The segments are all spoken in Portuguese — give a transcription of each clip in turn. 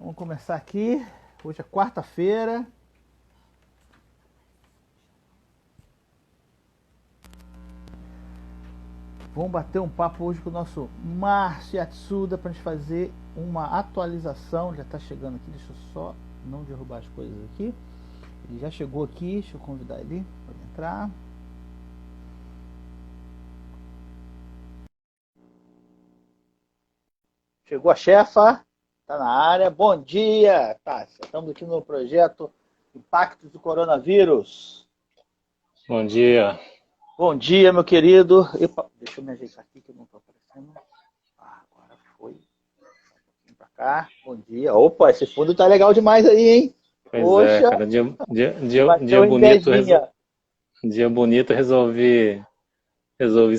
Vamos começar aqui. Hoje é quarta-feira. Vamos bater um papo hoje com o nosso Márcio Yatsuda para a gente fazer uma atualização. Já está chegando aqui, deixa eu só não derrubar as coisas aqui. Ele já chegou aqui, deixa eu convidar ele para entrar. Chegou a chefa, está na área. Bom dia, Tássia. Estamos aqui no projeto Impactos do Coronavírus. Bom dia. Bom dia, meu querido. Epa, deixa eu me ajeitar aqui que eu não estou aparecendo. Agora foi. Vem pra cá. Bom dia. Opa, esse fundo tá legal demais aí, hein? Pois Poxa, é, cara, bateu invejinha. dia bonito, resolvi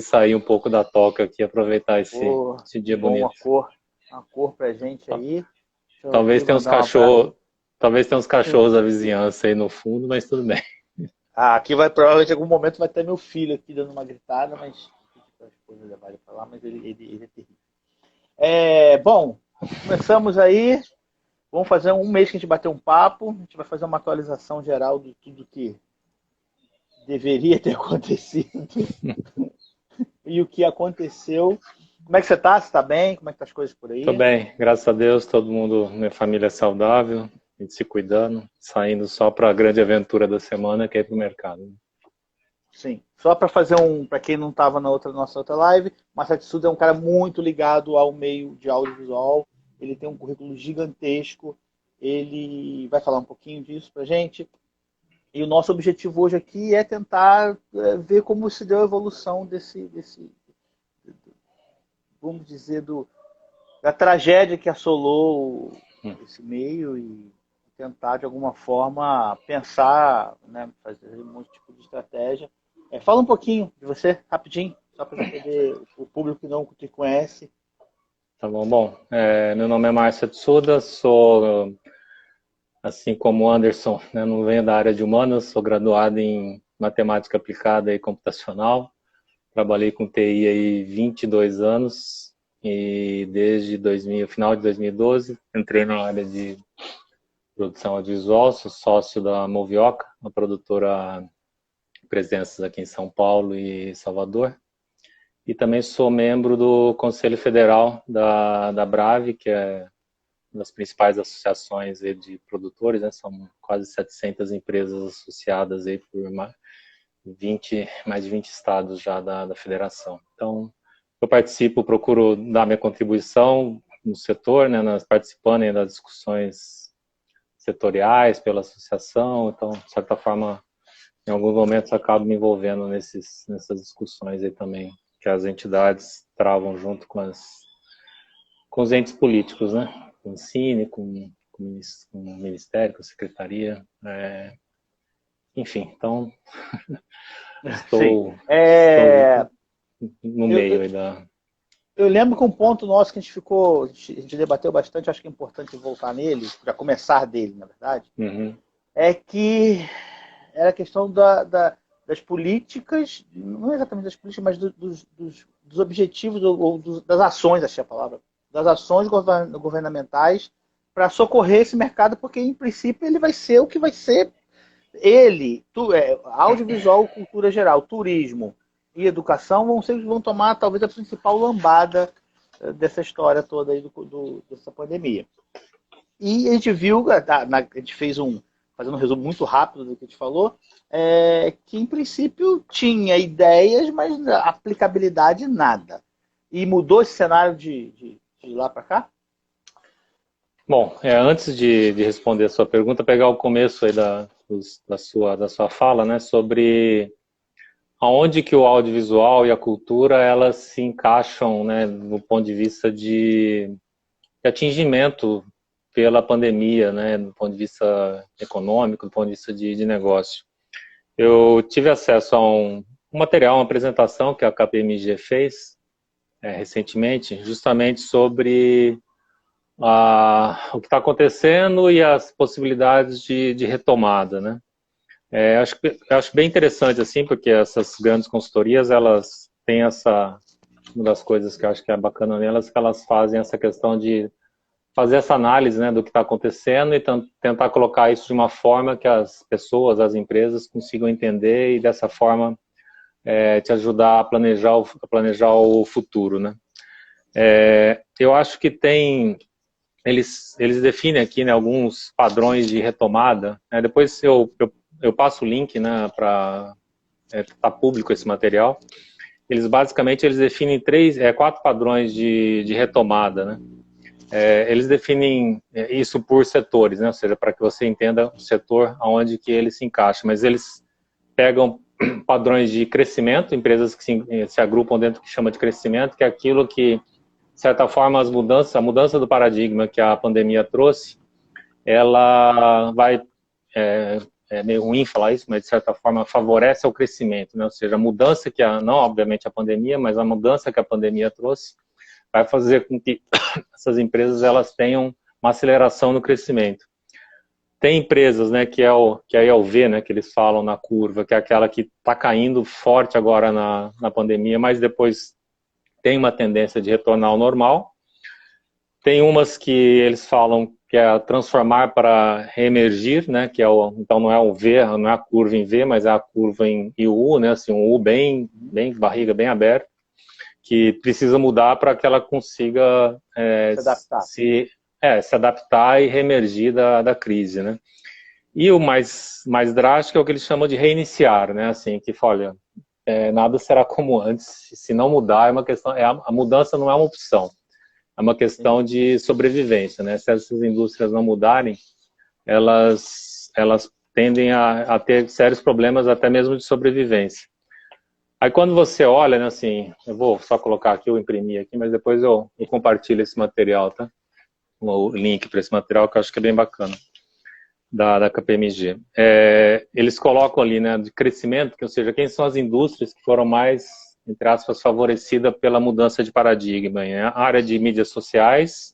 sair um pouco da toca aqui, aproveitar Pô, esse que dia bom, bonito. uma cor pra gente aí. Deixa eu Talvez aqui tenha uns mandar um abraço. cachorros da vizinhança aí no fundo, mas tudo bem. Aqui vai, provavelmente em algum momento vai ter meu filho aqui dando uma gritada, mas a esposa levar ele pra lá, mas ele é terrível. Bom, começamos aí. Vamos fazer um mês que a gente bateu um papo. A gente vai fazer uma atualização geral de tudo que deveria ter acontecido e o que aconteceu. Como é que você está? Você está bem? Como é que tá as coisas por Tô aí? bem, graças a Deus, todo mundo, minha família é saudável, a gente se cuidando, saindo só para a grande aventura da semana, que é ir pro mercado. Sim. Só para fazer para quem não estava na nossa outra live, o Masatsuda é um cara muito ligado ao meio de audiovisual. Ele tem um currículo gigantesco. Ele vai falar um pouquinho disso para gente. E o nosso objetivo hoje aqui é tentar ver como se deu a evolução desse vamos dizer, da tragédia que assolou esse meio e tentar, de alguma forma, pensar, né, fazer um tipo de estratégia. Fala um pouquinho de você, rapidinho, só para poder o público que não te conhece. Tá bom, meu nome é Márcio Tsuda, sou, assim como o Anderson, né, não venho da área de humanas, sou graduado em matemática aplicada e computacional, trabalhei com TI aí 22 anos e desde final de 2012 entrei na área de produção audiovisual, sou sócio da Movioca, uma produtora de presenças aqui em São Paulo e Salvador. E também sou membro do Conselho Federal da Brave, que é uma das principais associações de produtores, né? São quase 700 empresas associadas aí por mais de 20 estados já da federação. Então, eu participo, procuro dar minha contribuição no setor, né? Participando das discussões setoriais pela associação. Então, de certa forma, em alguns momentos acabo me envolvendo nessas discussões aí também, que as entidades travam junto com os entes políticos, né? Com o Cine, com o Ministério, com a Secretaria, enfim, então Sim. estou no meio aí da... Eu lembro que um ponto nosso que a gente debateu bastante, acho que é importante voltar nele, já começar dele, na verdade, Uhum. é que era a questão das políticas, não exatamente das políticas, mas dos objetivos ou das ações, achei a palavra, das ações governamentais para socorrer esse mercado, porque em princípio ele vai ser o que vai ser audiovisual, cultura geral, turismo e educação vão tomar talvez a principal lambada dessa história toda aí dessa pandemia. E a gente viu, a gente fazendo um resumo muito rápido do que a gente falou, que em princípio tinha ideias, mas aplicabilidade nada. E mudou esse cenário de lá para cá? Bom, antes de responder a sua pergunta, pegar o começo aí da sua fala, né, sobre aonde que o audiovisual e a cultura elas se encaixam, né, no ponto de vista de atingimento pela pandemia, né, do ponto de vista econômico, do ponto de vista de negócio. Eu tive acesso a um material, uma apresentação que a KPMG fez recentemente, justamente sobre o que está acontecendo e as possibilidades de retomada, né? Eu acho bem interessante, assim, porque essas grandes consultorias, elas têm uma das coisas que eu acho que é bacana nelas, que elas fazem essa questão de fazer essa análise, né, do que está acontecendo e tentar colocar isso de uma forma que as pessoas, as empresas consigam entender e dessa forma te ajudar a planejar o futuro, né? Eu acho que eles definem aqui, né, alguns padrões de retomada, né? Depois eu passo o link, né, para tá público esse material. Basicamente eles definem 4 padrões de retomada, né? Eles definem isso por setores, né? Ou seja, para que você entenda o setor aonde que ele se encaixa, mas eles pegam padrões de crescimento, empresas que se agrupam dentro do que chama de crescimento, que é aquilo que, de certa forma, a mudança do paradigma que a pandemia trouxe, ela vai, é meio ruim falar isso, mas de certa forma favorece ao crescimento, né? Ou seja, a mudança não obviamente a pandemia, mas a mudança que a pandemia trouxe vai fazer com que essas empresas elas tenham uma aceleração no crescimento. Tem empresas, né, que aí é o V, né, que eles falam na curva, que é aquela que está caindo forte agora na pandemia, mas depois tem uma tendência de retornar ao normal. Tem umas que eles falam que é transformar para reemergir, né, então não é o V, não é a curva em V, mas é a curva em U, né, assim, um U bem barriga bem aberta, que precisa mudar para que ela consiga se adaptar e reemergir da crise, né? E o mais drástico é o que eles chamam de reiniciar, né? Assim, que olha, nada será como antes, se não mudar, é uma questão, a mudança não é uma opção, é uma questão de sobrevivência, né? Se essas indústrias não mudarem, elas tendem a ter sérios problemas até mesmo de sobrevivência. Aí quando você olha, né, assim, eu vou só colocar aqui, eu imprimi aqui, mas depois eu compartilho esse material, tá? O link para esse material que eu acho que é bem bacana, da KPMG. Eles colocam ali, né, de crescimento, ou seja, quem são as indústrias que foram mais, entre aspas, favorecidas pela mudança de paradigma, né? A área de mídias sociais,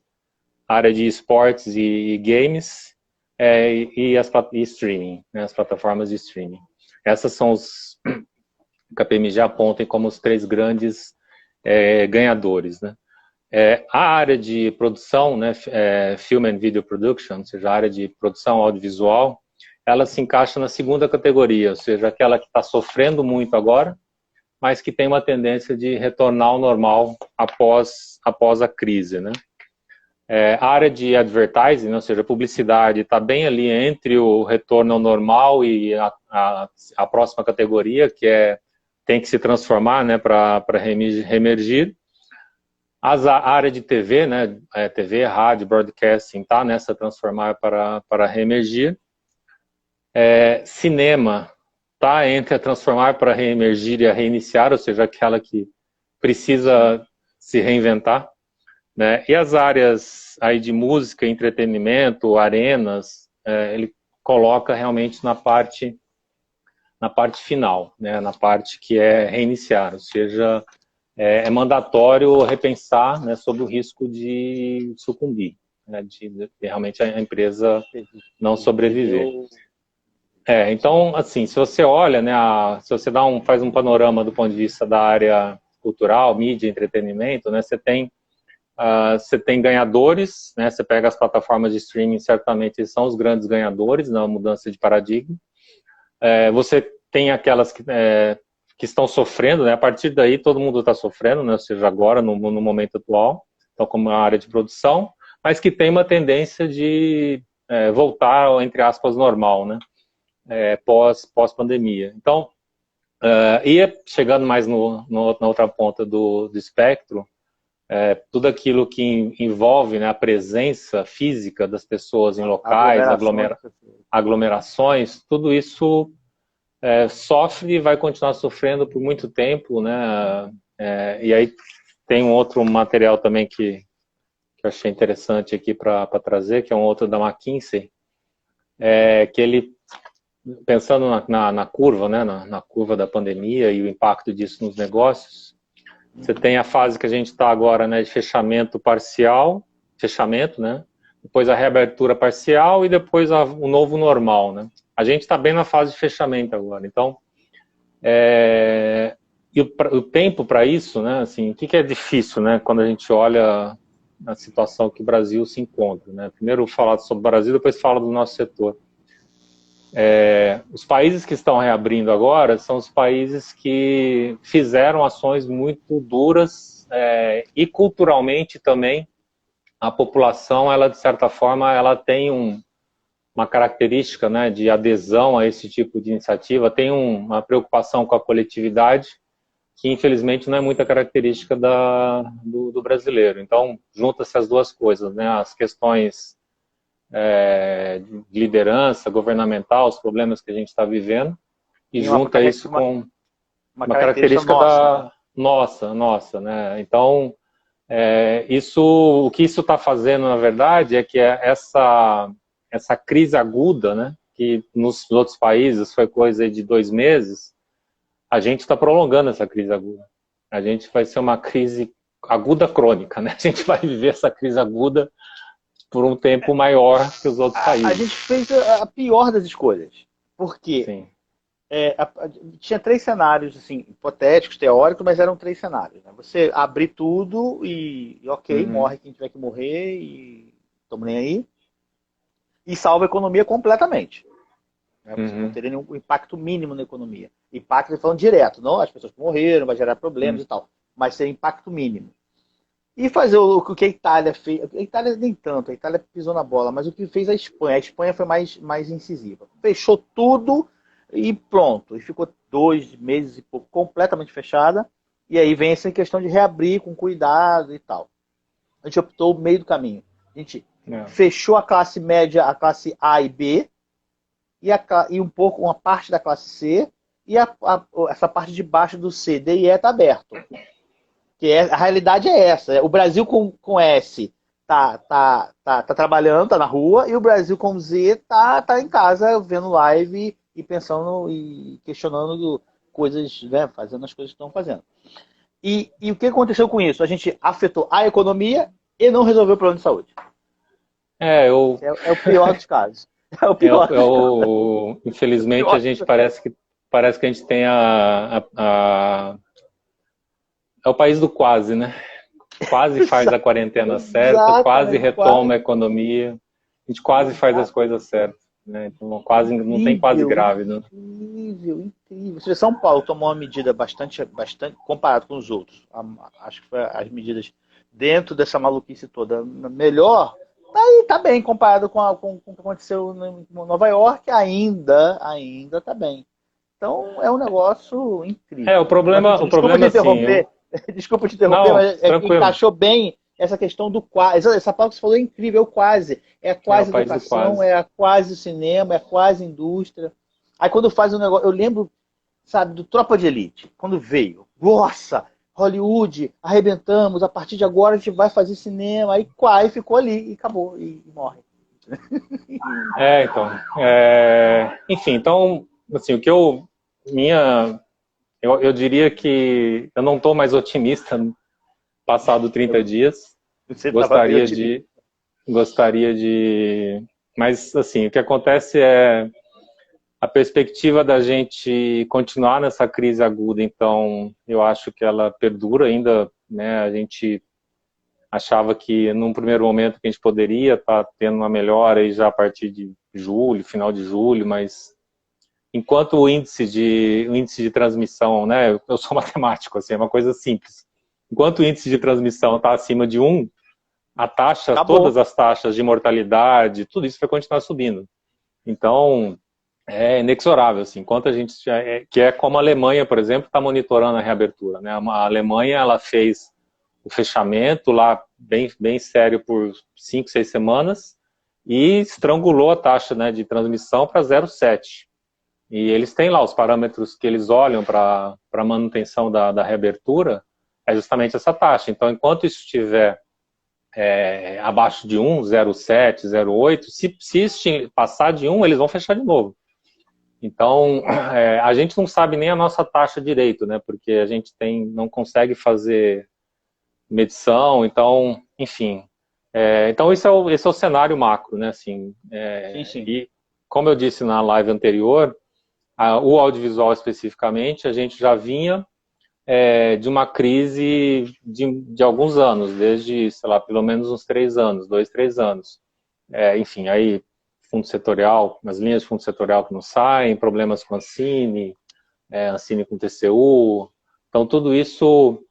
a área de esportes e games, e streaming, né, as plataformas de streaming. Essas são a KPMG apontam como os 3 grandes ganhadores, né? A área de produção, né, Film and Video Production, ou seja, a área de produção audiovisual, ela se encaixa na segunda categoria, ou seja, aquela que está sofrendo muito agora, mas que tem uma tendência de retornar ao normal após a crise, né? A área de advertising, ou seja, publicidade, está bem ali entre o retorno ao normal e a próxima categoria, que tem que se transformar, né, para reemergir. A área de TV, né, TV, rádio, broadcasting, está nessa transformar para reemergir. Cinema está entre a transformar para reemergir e a reiniciar, ou seja, aquela que precisa se reinventar, né? E as áreas aí de música, entretenimento, arenas, ele coloca realmente na parte final, né? Na parte que é reiniciar, ou seja, é mandatório repensar, né, sobre o risco de sucumbir, né, de realmente a empresa não sobreviver. Então, assim, se você olha, né, se você faz um panorama do ponto de vista da área cultural, mídia, entretenimento, né, você tem ganhadores, né, você pega as plataformas de streaming, certamente são os grandes ganhadores na mudança de paradigma. Você tem aquelas que estão sofrendo, né? A partir daí todo mundo está sofrendo, né? Ou seja, agora, no momento atual, então como a área de produção, mas que tem uma tendência de voltar, entre aspas, normal, né? Pós-pandemia. Então, chegando mais na outra ponta do espectro, tudo aquilo que envolve, né, a presença física das pessoas em locais, aglomerações, tudo isso sofre e vai continuar sofrendo por muito tempo, né? E aí tem um outro material também que eu achei interessante aqui para trazer, que é um outro da McKinsey, que ele, pensando na curva, né, na curva da pandemia e o impacto disso nos negócios, você tem a fase que a gente está agora, né, de fechamento parcial, né? Depois a reabertura parcial e depois o novo normal, né? A gente está bem na fase de fechamento agora. Então, e o tempo para isso, né? Assim, o que é difícil, né? Quando a gente olha a situação que o Brasil se encontra, né? Primeiro falar sobre o Brasil, depois falo do nosso setor. Os países que estão reabrindo agora são os países que fizeram ações muito duras e culturalmente também a população, ela de certa forma, ela tem uma característica, né, de adesão a esse tipo de iniciativa, tem uma preocupação com a coletividade que infelizmente não é muita característica do brasileiro. Então, junta-se as duas coisas, né, as questões de liderança governamental, os problemas que a gente está vivendo, e junta isso com uma característica nossa, né? Então, o que isso está fazendo, na verdade, é que essa crise aguda, né, que nos outros países foi coisa de 2 meses, a gente está prolongando essa crise aguda. A gente vai ser uma crise aguda crônica, né? A gente vai viver essa crise aguda por um tempo maior que os outros países. A gente fez a pior das escolhas. Porque Sim. Tinha 3 cenários assim, hipotéticos, teóricos, mas eram 3 cenários. Né? Você abrir tudo e ok, morre quem tiver que morrer e estamos nem aí. E salva a economia completamente. Né? Você não teria nenhum impacto mínimo na economia. Impacto, falando direto, não as pessoas que morreram, vai gerar problemas e tal. Mas seria impacto mínimo. E fazer o que a Itália fez. A Itália nem tanto, a Itália pisou na bola, mas o que fez a Espanha foi mais incisiva. Fechou tudo e pronto. E ficou 2 meses e pouco completamente fechada. E aí vem essa questão de reabrir com cuidado e tal. A gente optou o meio do caminho. A gente fechou a classe média, a classe A e B, e uma parte da classe C, e essa parte de baixo do C, D e E está aberto. A realidade é essa. O Brasil com S tá trabalhando, tá na rua, e o Brasil com Z tá em casa vendo live e pensando e questionando coisas, né, fazendo as coisas que estão fazendo. E o que aconteceu com isso? A gente afetou a economia e não resolveu o problema de saúde. É o pior dos casos. Infelizmente, a gente parece que a gente tem é o país do quase, né? Quase faz a quarentena certa, quase retoma a economia, a gente quase faz as coisas certas, né? Então, não tem quase grave, né? Incrível. São Paulo tomou uma medida bastante comparado com os outros. Acho que foi as medidas dentro dessa maluquice toda melhor. Tá bem comparado com o que aconteceu em Nova York, ainda tá bem. Então é um negócio incrível. O problema interromper. Desculpa te interromper, mas encaixou bem essa questão do quase. Essa palavra que você falou é incrível, é o quase. É a quase educação, é a quase cinema, é a quase indústria. Aí quando faz um negócio, eu lembro, sabe, do Tropa de Elite, quando veio. Nossa, Hollywood, arrebentamos, a partir de agora a gente vai fazer cinema. Aí quase ficou ali e acabou, e morre. Enfim, então, assim, o que eu diria que eu não estou mais otimista passado 30 dias. Gostaria de... Mas, assim, o que acontece é a perspectiva da gente continuar nessa crise aguda, então, eu acho que ela perdura ainda, né? A gente achava que, num primeiro momento, que a gente poderia estar tendo uma melhora aí já a partir de julho, final de julho, mas... Enquanto o índice de transmissão, né, eu sou matemático, assim, é uma coisa simples. Enquanto o índice de transmissão está acima de 1, todas as taxas de mortalidade, tudo isso vai continuar subindo. Então, é inexorável, assim, enquanto a gente, que é como a Alemanha, por exemplo, está monitorando a reabertura, né? A Alemanha, ela fez o fechamento lá bem sério por 5, 6 semanas e estrangulou a taxa, né, de transmissão para 0,7. E eles têm lá os parâmetros que eles olham para a manutenção da reabertura, é justamente essa taxa. Então, enquanto isso estiver abaixo de 1, 0,7, 0,8, se passar de 1, eles vão fechar de novo. Então, a gente não sabe nem a nossa taxa direito, né? Porque a gente não consegue fazer medição, então, enfim. Então, esse é o cenário macro, né? Assim, sim. E, como eu disse na live anterior, o audiovisual especificamente, a gente já vinha de uma crise de alguns anos, desde, sei lá, pelo menos uns 3 anos, 2, 3 anos. Enfim, aí fundo setorial, as linhas de fundo setorial que não saem, problemas com a Ancine, Ancine com TCU, então tudo isso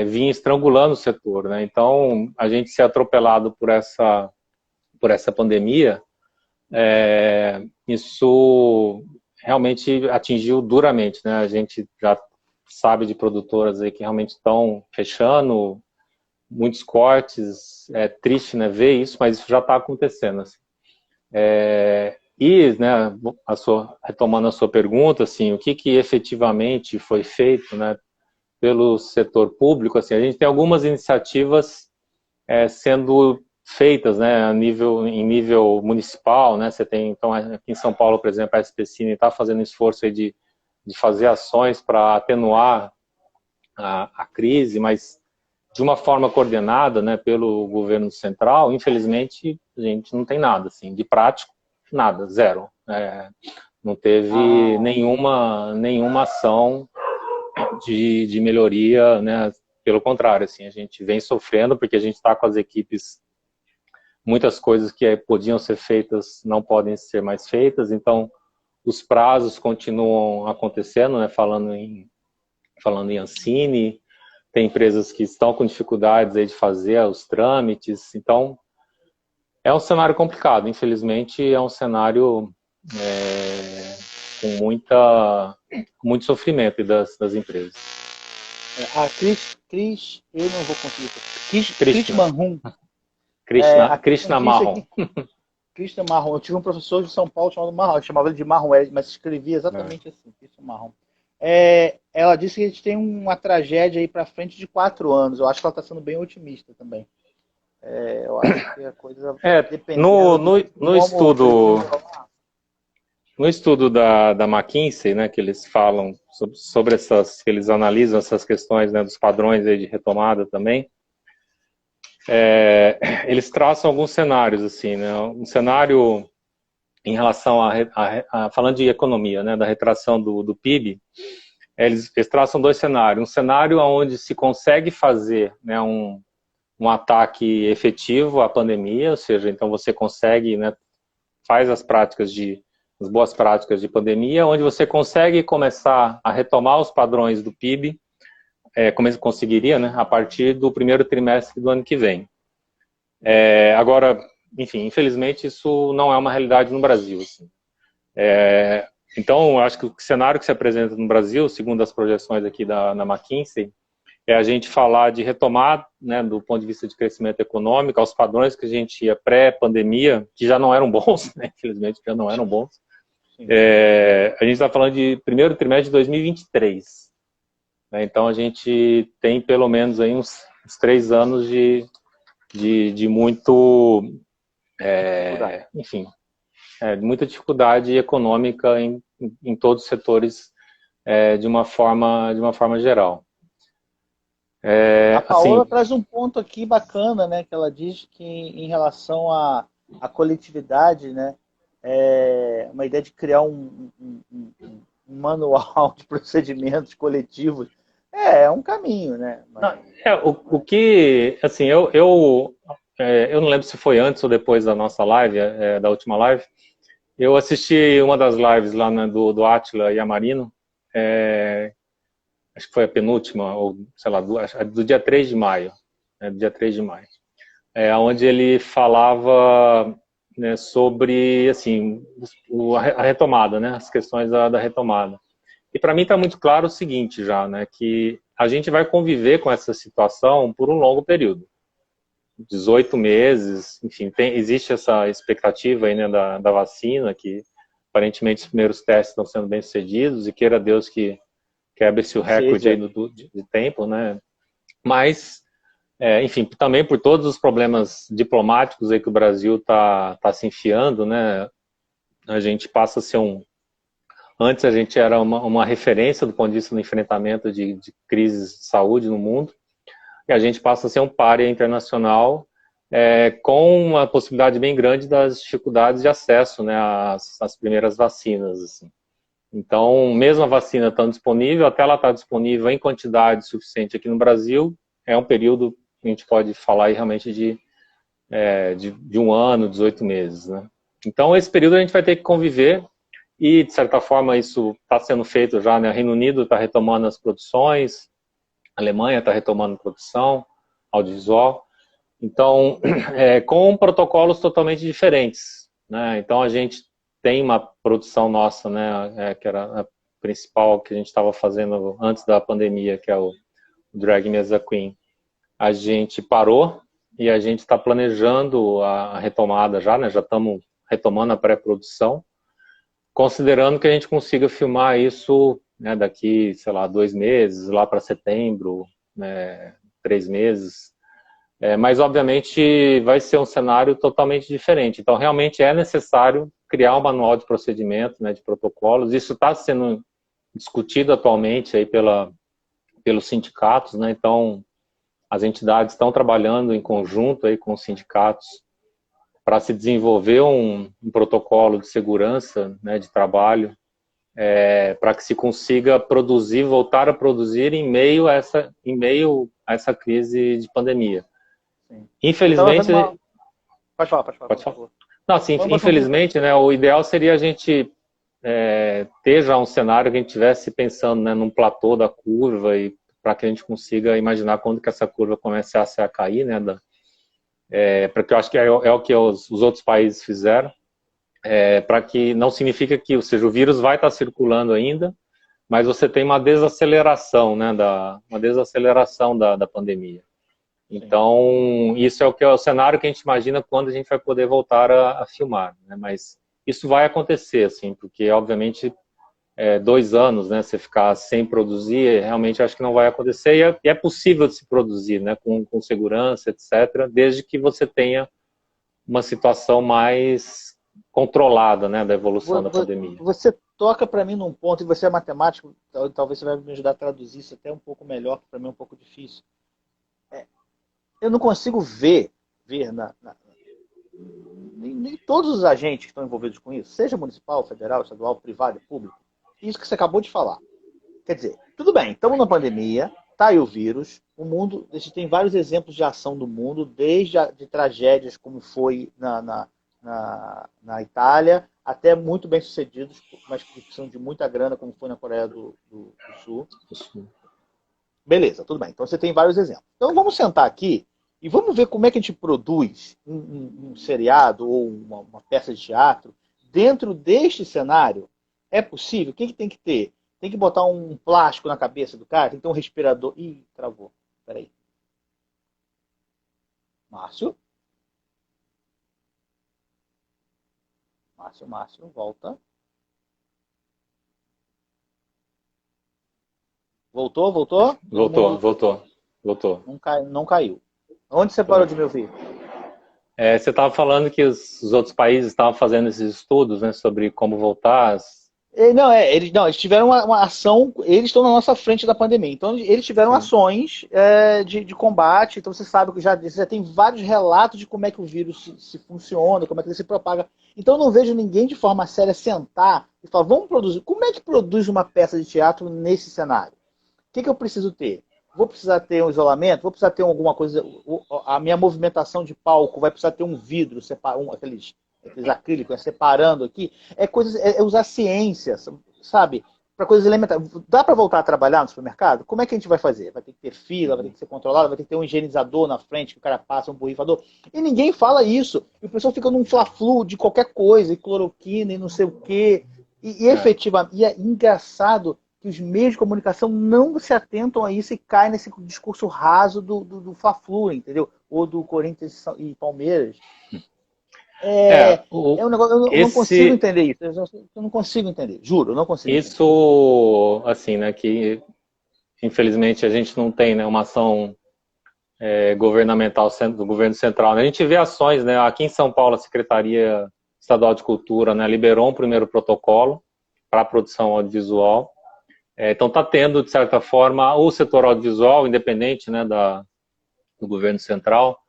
vinha estrangulando o setor, né? Então a gente ser atropelado por essa pandemia, isso realmente atingiu duramente, né? A gente já sabe de produtoras aí que realmente estão fechando, muitos cortes, é triste, né, ver isso, mas isso já está acontecendo, assim. E, né, retomando a sua pergunta, assim, o que efetivamente foi feito, né, pelo setor público, assim, a gente tem algumas iniciativas sendo feitas, né, em nível municipal, né, você tem, então, aqui em São Paulo, por exemplo, a SPCine está fazendo esforço aí de fazer ações para atenuar a crise, mas de uma forma coordenada, né, pelo governo central, infelizmente, a gente não tem nada, assim, de prático, nada, zero. Não teve nenhuma ação de melhoria, né, pelo contrário, assim, a gente vem sofrendo porque a gente está com as equipes, muitas coisas que podiam ser feitas não podem ser mais feitas, então os prazos continuam acontecendo, né, falando em Ancine, tem empresas que estão com dificuldades aí de fazer os trâmites, então é um cenário complicado, infelizmente é um cenário com muito sofrimento das empresas. A Cris, eu não vou conseguir. Krishna Marhum. Krishna Marhum. Krishna Marhum. Eu tive um professor de São Paulo chamado Marhum, eu chamava ele de Marhum, mas escrevia exatamente assim, Krishna Marhum. Ela disse que a gente tem uma tragédia aí para frente de 4 anos. Eu acho que ela está sendo bem otimista também. Eu acho que a coisa no estudo da McKinsey, né, que eles falam sobre que eles analisam essas questões, né, dos padrões aí de retomada também, eles traçam alguns cenários, assim, né, um cenário em relação falando de economia, né, da retração do PIB, eles traçam 2 cenários. Um cenário onde se consegue fazer, né, um ataque efetivo à pandemia, ou seja, então você consegue, né, faz as boas práticas de pandemia, onde você consegue começar a retomar os padrões do PIB, como conseguiria, né, a partir do primeiro trimestre do ano que vem. Agora, enfim, infelizmente isso não é uma realidade no Brasil, assim. Então, acho que o cenário que se apresenta no Brasil, segundo as projeções aqui da McKinsey, é a gente falar de retomar, né, do ponto de vista de crescimento econômico, aos padrões que a gente ia pré-pandemia, que já não eram bons, né, infelizmente já não eram bons. A gente está falando de primeiro trimestre de 2023. Né, então, a gente tem pelo menos aí uns 3 anos de muito, enfim, muita dificuldade econômica em todos os setores de uma forma geral. A Paola traz um ponto aqui bacana, né, que ela diz que em relação à coletividade, né, uma ideia de criar um manual de procedimentos coletivos é um caminho, né? Mas... o que, assim, eu não lembro se foi antes ou depois da nossa live, da última live, eu assisti uma das lives lá, né, do Átila Yamarino, acho que foi a penúltima, ou sei lá, do dia 3 de maio, né, do dia 3 de maio, onde ele falava, né, sobre, assim, a retomada, né, as questões da retomada. E para mim está muito claro o seguinte já, né, que a gente vai conviver com essa situação por um longo período. 18 meses, enfim, existe essa expectativa aí, né, da vacina, que aparentemente os primeiros testes estão sendo bem sucedidos, e queira Deus que quebre-se o recorde aí de tempo, né? Mas, enfim, também por todos os problemas diplomáticos aí que o Brasil está se enfiando, né? A gente passa a ser Antes a gente era uma referência do ponto de vista do enfrentamento de crises de saúde no mundo, e a gente passa a ser um pária internacional com uma possibilidade bem grande das dificuldades de acesso, né, às primeiras vacinas, assim. Então, mesmo a vacina estando disponível, até ela estar disponível em quantidade suficiente aqui no Brasil, é um período que a gente pode falar aí realmente de 1 ano, 18 meses, né? Então, esse período a gente vai ter que conviver e, de certa forma, isso está sendo feito já, né? O Reino Unido está retomando as produções, a Alemanha está retomando produção audiovisual, então, com protocolos totalmente diferentes, né? Então, a gente tem uma produção nossa, né, que era a principal que a gente estava fazendo antes da pandemia, que é o Drag Me as a Queen. A gente parou e a gente está planejando a retomada já, né? Já estamos retomando a pré-produção, considerando que a gente consiga filmar isso, né, daqui, sei lá, 2 meses, lá para setembro, né, 3 meses. Mas, obviamente, vai ser um cenário totalmente diferente. Então, realmente é necessário criar um manual de procedimento, né, de protocolos. Isso está sendo discutido atualmente aí pelos sindicatos, né? Então, as entidades estão trabalhando em conjunto aí com os sindicatos para se desenvolver um protocolo de segurança, né, de trabalho, para que se consiga produzir, voltar a produzir em meio a essa crise de pandemia. Sim. Infelizmente, Pode falar, por pode falar. favor. Não, assim, infelizmente, né, o ideal seria a gente ter já um cenário que a gente estivesse pensando, né, num platô da curva e para que a gente consiga imaginar quando que essa curva começasse a cair, né, porque eu acho que é o que os outros países fizeram, para que não significa que, ou seja, o vírus vai estar circulando ainda, mas você tem uma desaceleração, né, da pandemia. Então, isso é o cenário que a gente imagina quando a gente vai poder voltar a filmar, né? Mas isso vai acontecer, assim, porque, obviamente, 2 anos, né, você ficar sem produzir, realmente acho que não vai acontecer, e é possível de se produzir, né, com segurança, etc., desde que você tenha uma situação mais controlada, né, da evolução da pandemia. Você toca para mim num ponto, e você é matemático, talvez você vai me ajudar a traduzir isso até um pouco melhor, que para mim é um pouco difícil. Eu não consigo ver nem todos os agentes que estão envolvidos com isso, seja municipal, federal, estadual, privado, público, isso que você acabou de falar. Quer dizer, tudo bem, estamos na pandemia, tá aí o vírus, o mundo, a gente tem vários exemplos de ação do mundo, desde de tragédias como foi na Itália, até muito bem sucedidos, mas que precisam de muita grana, como foi na Coreia do Sul. Beleza, tudo bem. Então você tem vários exemplos. Então vamos sentar aqui e vamos ver como é que a gente produz um seriado ou uma peça de teatro dentro deste cenário. É possível? O que tem que ter? Tem que botar um plástico na cabeça do cara? Tem que ter um respirador. Ih, travou. Peraí. Márcio, volta. Voltou? Voltou. Não caiu. Onde você parou de me ouvir? Você estava falando que os outros países estavam fazendo esses estudos, né, sobre como voltar. Eles tiveram uma ação, eles estão na nossa frente da pandemia, então eles tiveram ações de combate, então você sabe que você já tem vários relatos de como é que o vírus se funciona, como é que ele se propaga. Então eu não vejo ninguém de forma séria sentar e falar, vamos produzir. Como é que produz uma peça de teatro nesse cenário? O que eu preciso ter? Vou precisar ter um isolamento? Vou precisar ter alguma coisa? A minha movimentação de palco vai precisar ter um vidro, aqueles acrílicos, separando aqui. É usar ciência, sabe? Para coisas elementares. Dá para voltar a trabalhar no supermercado? Como é que a gente vai fazer? Vai ter que ter fila, vai ter que ser controlado, vai ter que ter um higienizador na frente que o cara passa, um borrifador. E ninguém fala isso. E o pessoal fica num fla-flu de qualquer coisa, e cloroquina e não sei o quê. E efetivamente, e é engraçado que os meios de comunicação não se atentam a isso e caem nesse discurso raso do Fla-Flu, entendeu? Ou do Corinthians e Palmeiras. Um negócio, eu não consigo entender isso. Eu não consigo entender, juro, eu não consigo entender. Isso, assim, né, que infelizmente a gente não tem, né, uma ação governamental do governo central, né? A gente vê ações, né, aqui em São Paulo a Secretaria Estadual de Cultura, né, liberou um primeiro protocolo para a produção audiovisual. Então está tendo, de certa forma, o setor audiovisual, independente, né, do governo central,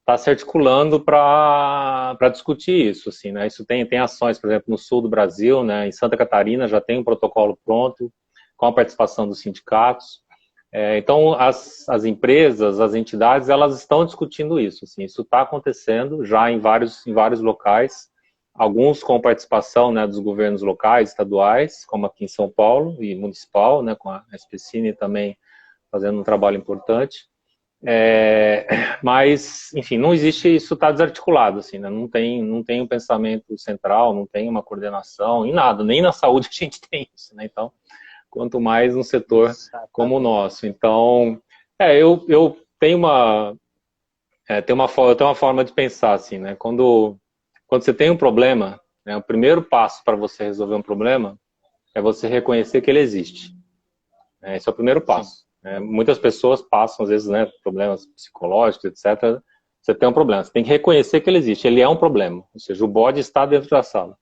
está se articulando para discutir isso, assim, né? Isso tem ações, por exemplo, no sul do Brasil, né? Em Santa Catarina já tem um protocolo pronto, com a participação dos sindicatos. Então, as empresas, as entidades, elas estão discutindo isso, assim, isso está acontecendo já em vários locais, alguns com participação, né, dos governos locais, estaduais, como aqui em São Paulo, e municipal, né, com a SPCine também fazendo um trabalho importante. Mas, enfim, não existe, isso está desarticulado, assim, né? Não tem um pensamento central, não tem uma coordenação, em nada, nem na saúde a gente tem isso, né? Então, quanto mais um setor como o nosso. Então, eu tenho uma forma de pensar, assim, né? Quando você tem um problema, né, o primeiro passo para você resolver um problema é você reconhecer que ele existe. Esse é o primeiro passo. Muitas pessoas passam, às vezes, né, problemas psicológicos, etc. Você tem um problema, você tem que reconhecer que ele existe, ele é um problema, ou seja, o bode está dentro da sala.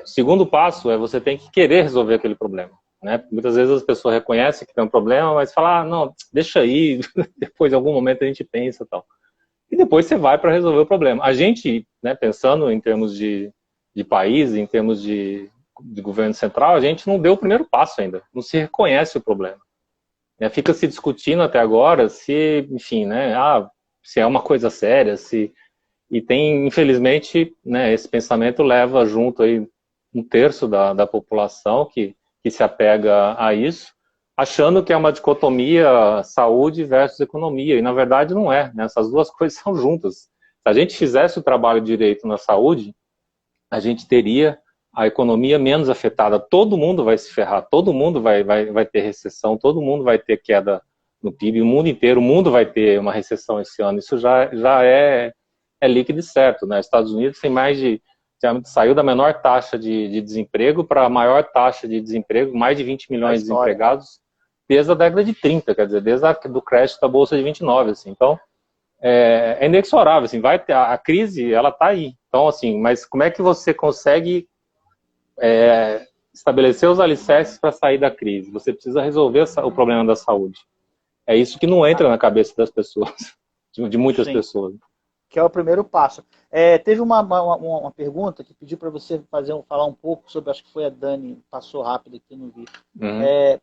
Segundo passo é você tem que querer resolver aquele problema. Né? Muitas vezes as pessoas reconhecem que tem um problema, mas falam, não, deixa aí, depois em algum momento a gente pensa e tal. E depois você vai para resolver o problema. A gente, né, pensando em termos de país, em termos de governo central, a gente não deu o primeiro passo ainda, não se reconhece o problema. Fica se discutindo até agora se, enfim, né, se é uma coisa séria, e tem, infelizmente, né, esse pensamento leva junto aí um terço da população que se apega a isso, achando que é uma dicotomia saúde versus economia, e na verdade não é, né? Essas duas coisas são juntas. Se a gente fizesse o trabalho direito na saúde, a gente teria a economia menos afetada. Todo mundo vai se ferrar, todo mundo vai ter recessão, todo mundo vai ter queda no PIB, o mundo inteiro, o mundo vai ter uma recessão esse ano. Isso já é líquido e certo, né? Estados Unidos tem saiu da menor taxa de desemprego para a maior taxa de desemprego, mais de 20 milhões de desempregados, desde a década de 30, quer dizer, desde do crash da Bolsa de 29, assim. Então, é inexorável, assim, vai ter, a crise, ela está aí. Então, assim, mas como é que você consegue estabelecer os alicerces para sair da crise? Você precisa resolver o problema da saúde. É isso que não entra na cabeça das pessoas, de muitas pessoas. Que é o primeiro passo. Teve uma pergunta que pediu para você falar um pouco sobre, acho que foi a Dani, passou rápido aqui, não vi.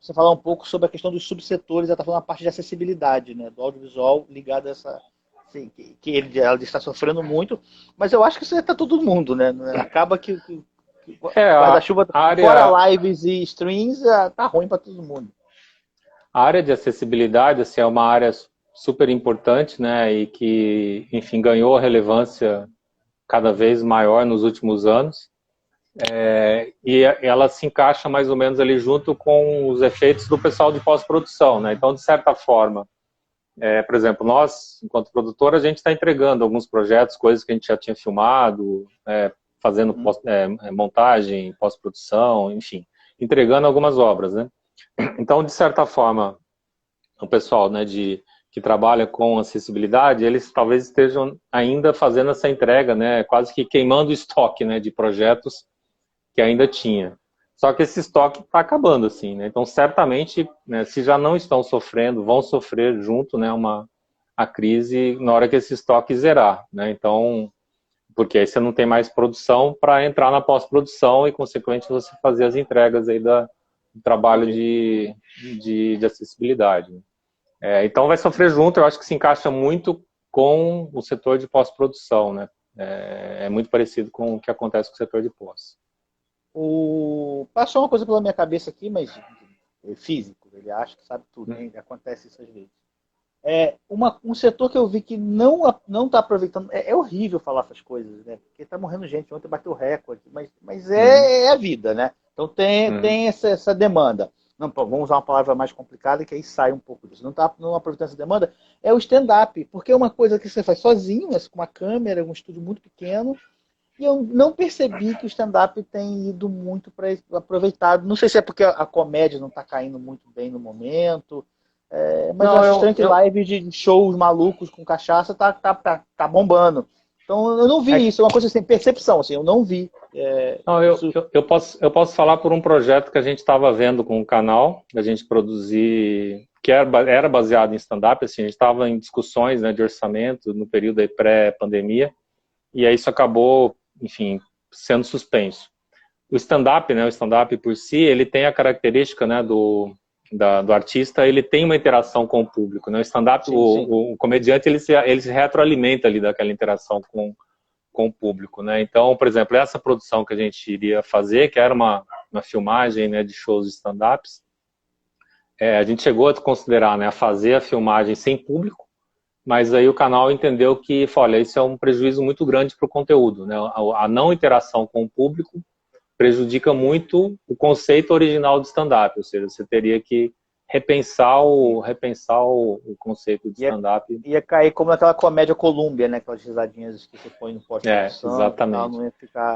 Você falar um pouco sobre a questão dos subsetores, ela está falando a parte de acessibilidade, né, do audiovisual ligado a essa, assim, que ela está sofrendo muito, mas eu acho que isso é para todo mundo, né? Acaba que guarda-chuva, fora lives e streams, tá ruim para todo mundo. A área de acessibilidade, assim, é uma área super importante, né, e que, enfim, ganhou relevância cada vez maior nos últimos anos, e ela se encaixa mais ou menos ali junto com os efeitos do pessoal de pós-produção, né, então, de certa forma, por exemplo, nós, enquanto produtor, a gente está entregando alguns projetos, coisas que a gente já tinha filmado, fazendo montagem, pós-produção, enfim, entregando algumas obras, né, então, de certa forma, o pessoal, né, que trabalha com acessibilidade, eles talvez estejam ainda fazendo essa entrega, né, quase que queimando o estoque, né, de projetos que ainda tinha. Só que esse estoque está acabando, assim, né, então certamente, né, se já não estão sofrendo, vão sofrer junto, né, a crise na hora que esse estoque zerar, né, então, porque aí você não tem mais produção para entrar na pós-produção e, consequentemente, você fazer as entregas aí do trabalho de acessibilidade. Então vai sofrer junto, eu acho que se encaixa muito com o setor de pós-produção, né? É muito parecido com o que acontece com o setor de pós. Passou uma coisa pela minha cabeça aqui, mas é físico, ele acha que sabe tudo, né? Acontece isso às vezes. Um setor que eu vi que não está aproveitando, é horrível falar essas coisas, né? Porque está morrendo gente, ontem bateu recorde, mas é a vida, né? Então tem essa demanda. Não, vamos usar uma palavra mais complicada que aí sai um pouco disso. Não está aproveitando essa demanda. É o stand-up, porque é uma coisa que você faz sozinho, com uma câmera, um estúdio muito pequeno, e eu não percebi que o stand-up tem ido muito para aproveitado. Não sei se é porque a comédia não está caindo muito bem no momento, mas eu acho estranho que live de shows malucos com cachaça tá bombando. Então eu não vi isso, é uma coisa assim, percepção, assim, eu não vi. Eu posso falar por um projeto que a gente estava vendo com o canal, a gente produzir, que era baseado em stand-up, assim, a gente estava em discussões, né, de orçamento no período pré-pandemia, e aí isso acabou, enfim, sendo suspenso. O stand-up, né, o stand-up por si, ele tem a característica, né, do artista, ele tem uma interação com o público, né? O stand-up, o comediante, ele se retroalimenta ali daquela interação com o público, né? Então, por exemplo, essa produção que a gente iria fazer, que era uma filmagem, né, de shows de stand-ups, a gente chegou a considerar, né, a fazer a filmagem sem público, mas aí o canal entendeu que, olha, isso é um prejuízo muito grande para o conteúdo, né? A não interação com o público prejudica muito o conceito original do stand-up, ou seja, você teria que repensar o conceito de stand-up. Ia cair como naquela comédia Colômbia, né? Aquelas risadinhas que você põe no pós-produção. Exatamente.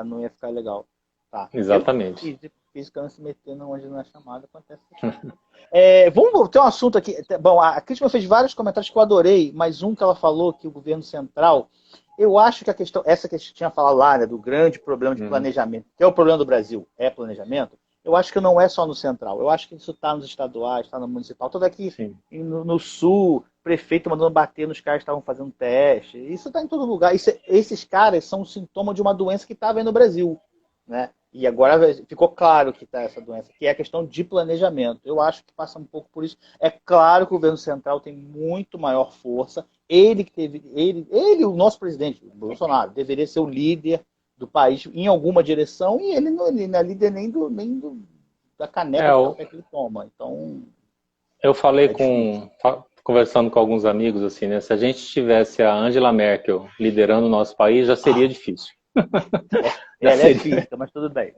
Não ia ficar legal. Tá. Exatamente. Física não se metendo onde na chamada acontece. Vamos ter um assunto aqui. Bom, a Cristina fez vários comentários que eu adorei, mas um que ela falou que o governo central, eu acho que essa que a gente tinha falado lá, né, do grande problema de planejamento, que é o problema do Brasil, é planejamento, eu acho que não é só no central, eu acho que isso está nos estaduais, está no municipal, tudo aqui no sul, prefeito mandando bater nos caras que estavam fazendo teste, isso está em todo lugar. Esses caras são um sintoma de uma doença que estava aí no Brasil, né? E agora ficou claro que está essa doença, que é a questão de planejamento. Eu acho que passa um pouco por isso. É claro que o governo central tem muito maior força. Ele, o nosso presidente, o Bolsonaro, deveria ser o líder do país em alguma direção, e ele não é líder nem da caneca que ele toma. Então, eu falei conversando com alguns amigos, assim, né? Se a gente tivesse a Angela Merkel liderando o nosso país, já seria difícil. Ela é física, mas tudo bem.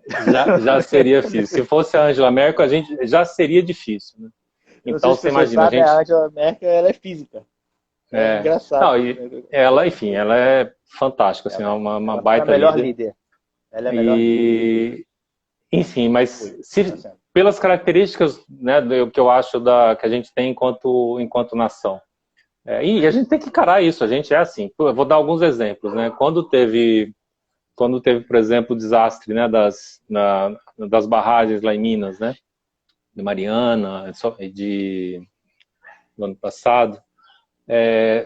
Já seria difícil. Se fosse a Angela Merkel, a gente já seria difícil, né? Então você imagina, a Angela Merkel, ela é física. É engraçado. Não, ela, enfim, ela é fantástica, assim, uma baita líder. Ela é a melhor líder. Enfim, mas pelas características, né, que eu acho que a gente tem enquanto nação. E a gente tem que encarar isso, a gente é assim. Eu vou dar alguns exemplos, né? Quando teve, por exemplo, o desastre, né, das barragens lá em Minas, né? De Mariana, do ano passado,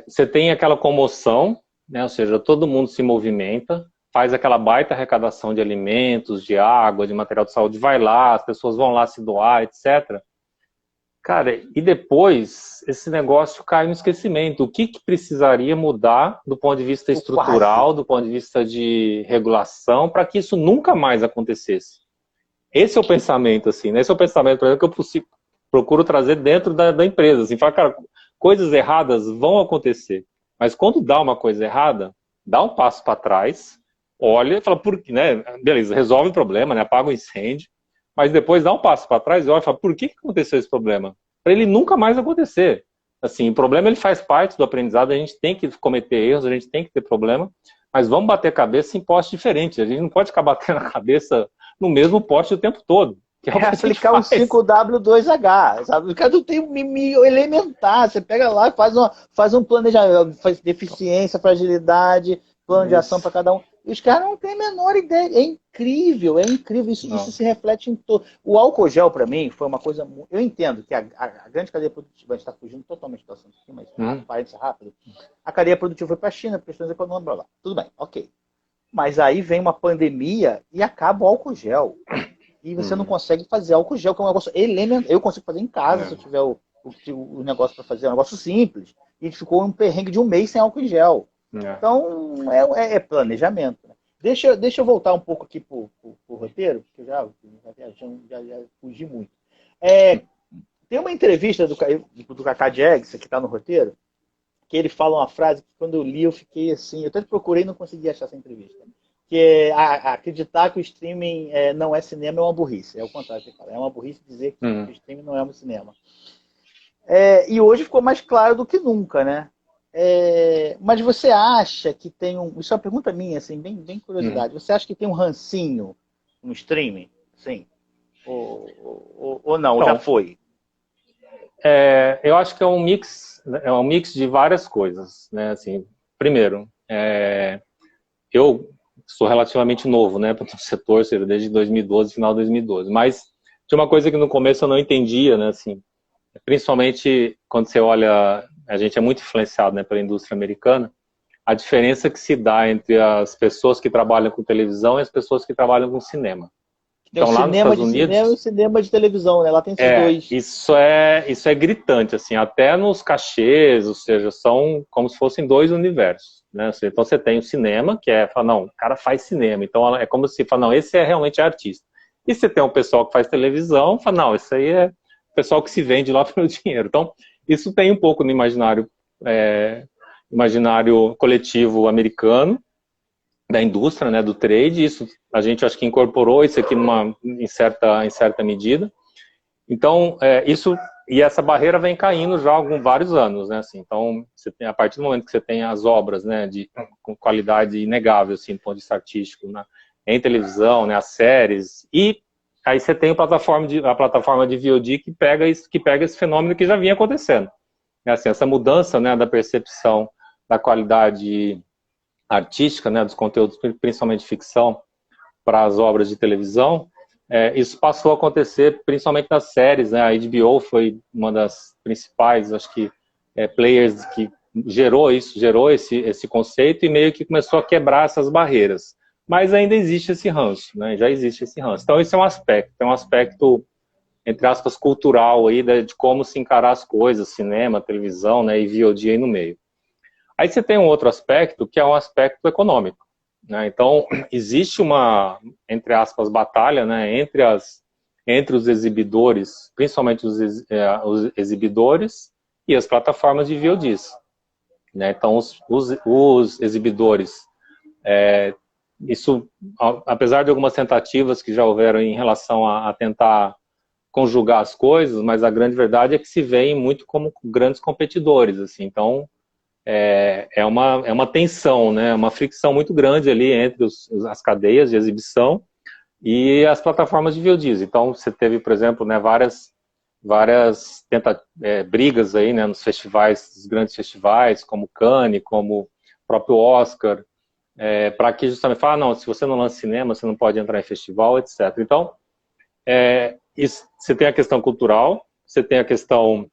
você tem aquela comoção, né? Ou seja, todo mundo se movimenta, faz aquela baita arrecadação de alimentos, de água, de material de saúde, vai lá, as pessoas vão lá se doar, etc. Cara, e depois esse negócio cai no esquecimento. O que precisaria mudar do ponto de vista estrutural, do ponto de vista de regulação, para que isso nunca mais acontecesse? Esse é o pensamento, assim, né? Esse é o pensamento, por exemplo, que eu procuro trazer dentro da empresa. Assim, falar, cara, coisas erradas vão acontecer, mas quando dá uma coisa errada, dá um passo para trás, olha e fala, né? Beleza, resolve o problema, né? Apaga o incêndio, mas depois dá um passo para trás e olha e fala, por que aconteceu esse problema? Para ele nunca mais acontecer. Assim, o problema ele faz parte do aprendizado, a gente tem que cometer erros, a gente tem que ter problema, mas vamos bater a cabeça em postes diferentes. A gente não pode ficar batendo a cabeça no mesmo poste o tempo todo. Que é aplicar um 5W2H, sabe? O cara não tem um elementar. Você pega lá e faz um planejamento, faz deficiência, fragilidade, plano de ação para cada um. E os caras não têm a menor ideia. É incrível. Isso se reflete em todo. O álcool gel, para mim, foi uma coisa. Eu entendo que a grande cadeia produtiva, a gente está fugindo totalmente do assunto aqui, mas parece rápido. A cadeia produtiva foi para a China, questões econômicas, blá blá. Tudo bem, ok. Mas aí vem uma pandemia e acaba o álcool gel. E você não consegue fazer álcool gel, que é um negócio elementar. Eu consigo fazer em casa, se eu tiver o negócio para fazer, é um negócio simples. E a gente ficou um perrengue de um mês sem álcool gel. Então, é planejamento. Né? Deixa eu voltar um pouco aqui pro roteiro, porque eu já fugi muito. Tem uma entrevista do Cacá Diegues, que está no roteiro, que ele fala uma frase que quando eu li eu fiquei assim, eu até procurei e não consegui achar essa entrevista. Que é acreditar que o streaming não é cinema é uma burrice. É o contrário que fala. É uma burrice dizer que o streaming não é um cinema. E hoje ficou mais claro do que nunca, né? Mas você acha que tem isso é uma pergunta minha, assim, bem curiosidade. Você acha que tem um rancinho no streaming? Sim. Ou não? Já foi? Eu acho que é um mix de várias coisas, né? Assim, primeiro, eu sou relativamente novo, né, para o setor, desde 2012, final de 2012, mas tinha uma coisa que no começo eu não entendia, né, assim, principalmente quando você olha, a gente é muito influenciado, né, pela indústria americana, a diferença que se dá entre as pessoas que trabalham com televisão e as pessoas que trabalham com cinema. Tem o Então, lá nos cinema Estados de cinema e o Unidos, cinema de televisão, né? Lá tem esses dois. isso é gritante, assim, até nos cachês, ou seja, são como se fossem dois universos, né? Então você tem o cinema, que é, fala, não, o cara faz cinema, então é como se fala, não, esse é realmente artista. E você tem o pessoal que faz televisão, fala, não, isso aí é o pessoal que se vende lá pelo dinheiro. Então, isso tem um pouco no imaginário coletivo americano, da indústria, né, do trade. Isso a gente acho que incorporou isso aqui em certa medida. Então, e essa barreira vem caindo já há vários anos, né, assim. Então, a partir do momento que você tem as obras, né, com qualidade inegável, assim, do ponto de vista artístico, né, em televisão, né, as séries, e aí você tem a plataforma de VOD que pega esse fenômeno que já vinha acontecendo. Assim, essa mudança, né, da percepção da qualidade artística, né, dos conteúdos, principalmente de ficção, para as obras de televisão, isso passou a acontecer principalmente nas séries, né? A HBO foi uma das principais, acho que, players que gerou esse conceito e meio que começou a quebrar essas barreiras. Mas ainda existe esse ranço, né? Já existe esse ranço. Então, esse é um aspecto, entre aspas, cultural aí, de como se encarar as coisas, cinema, televisão, né, e VOD aí no meio. Aí você tem um outro aspecto, que é um aspecto econômico, né? Então, existe uma, entre aspas, batalha, né, entre os exibidores, principalmente os exibidores e as plataformas de VODs, né? Então, os exibidores, isso, apesar de algumas tentativas que já houveram em relação a tentar conjugar as coisas, mas a grande verdade é que se veem muito como grandes competidores, assim. Então, é uma tensão, né? Uma fricção muito grande ali entre as cadeias de exibição e as plataformas de VODs. Então, você teve, por exemplo, né, várias brigas aí, né, nos festivais, os grandes festivais, como Cannes, como o próprio Oscar, para que justamente falar, não, se você não lança cinema, você não pode entrar em festival, etc. Então, você tem a questão cultural, você tem a questão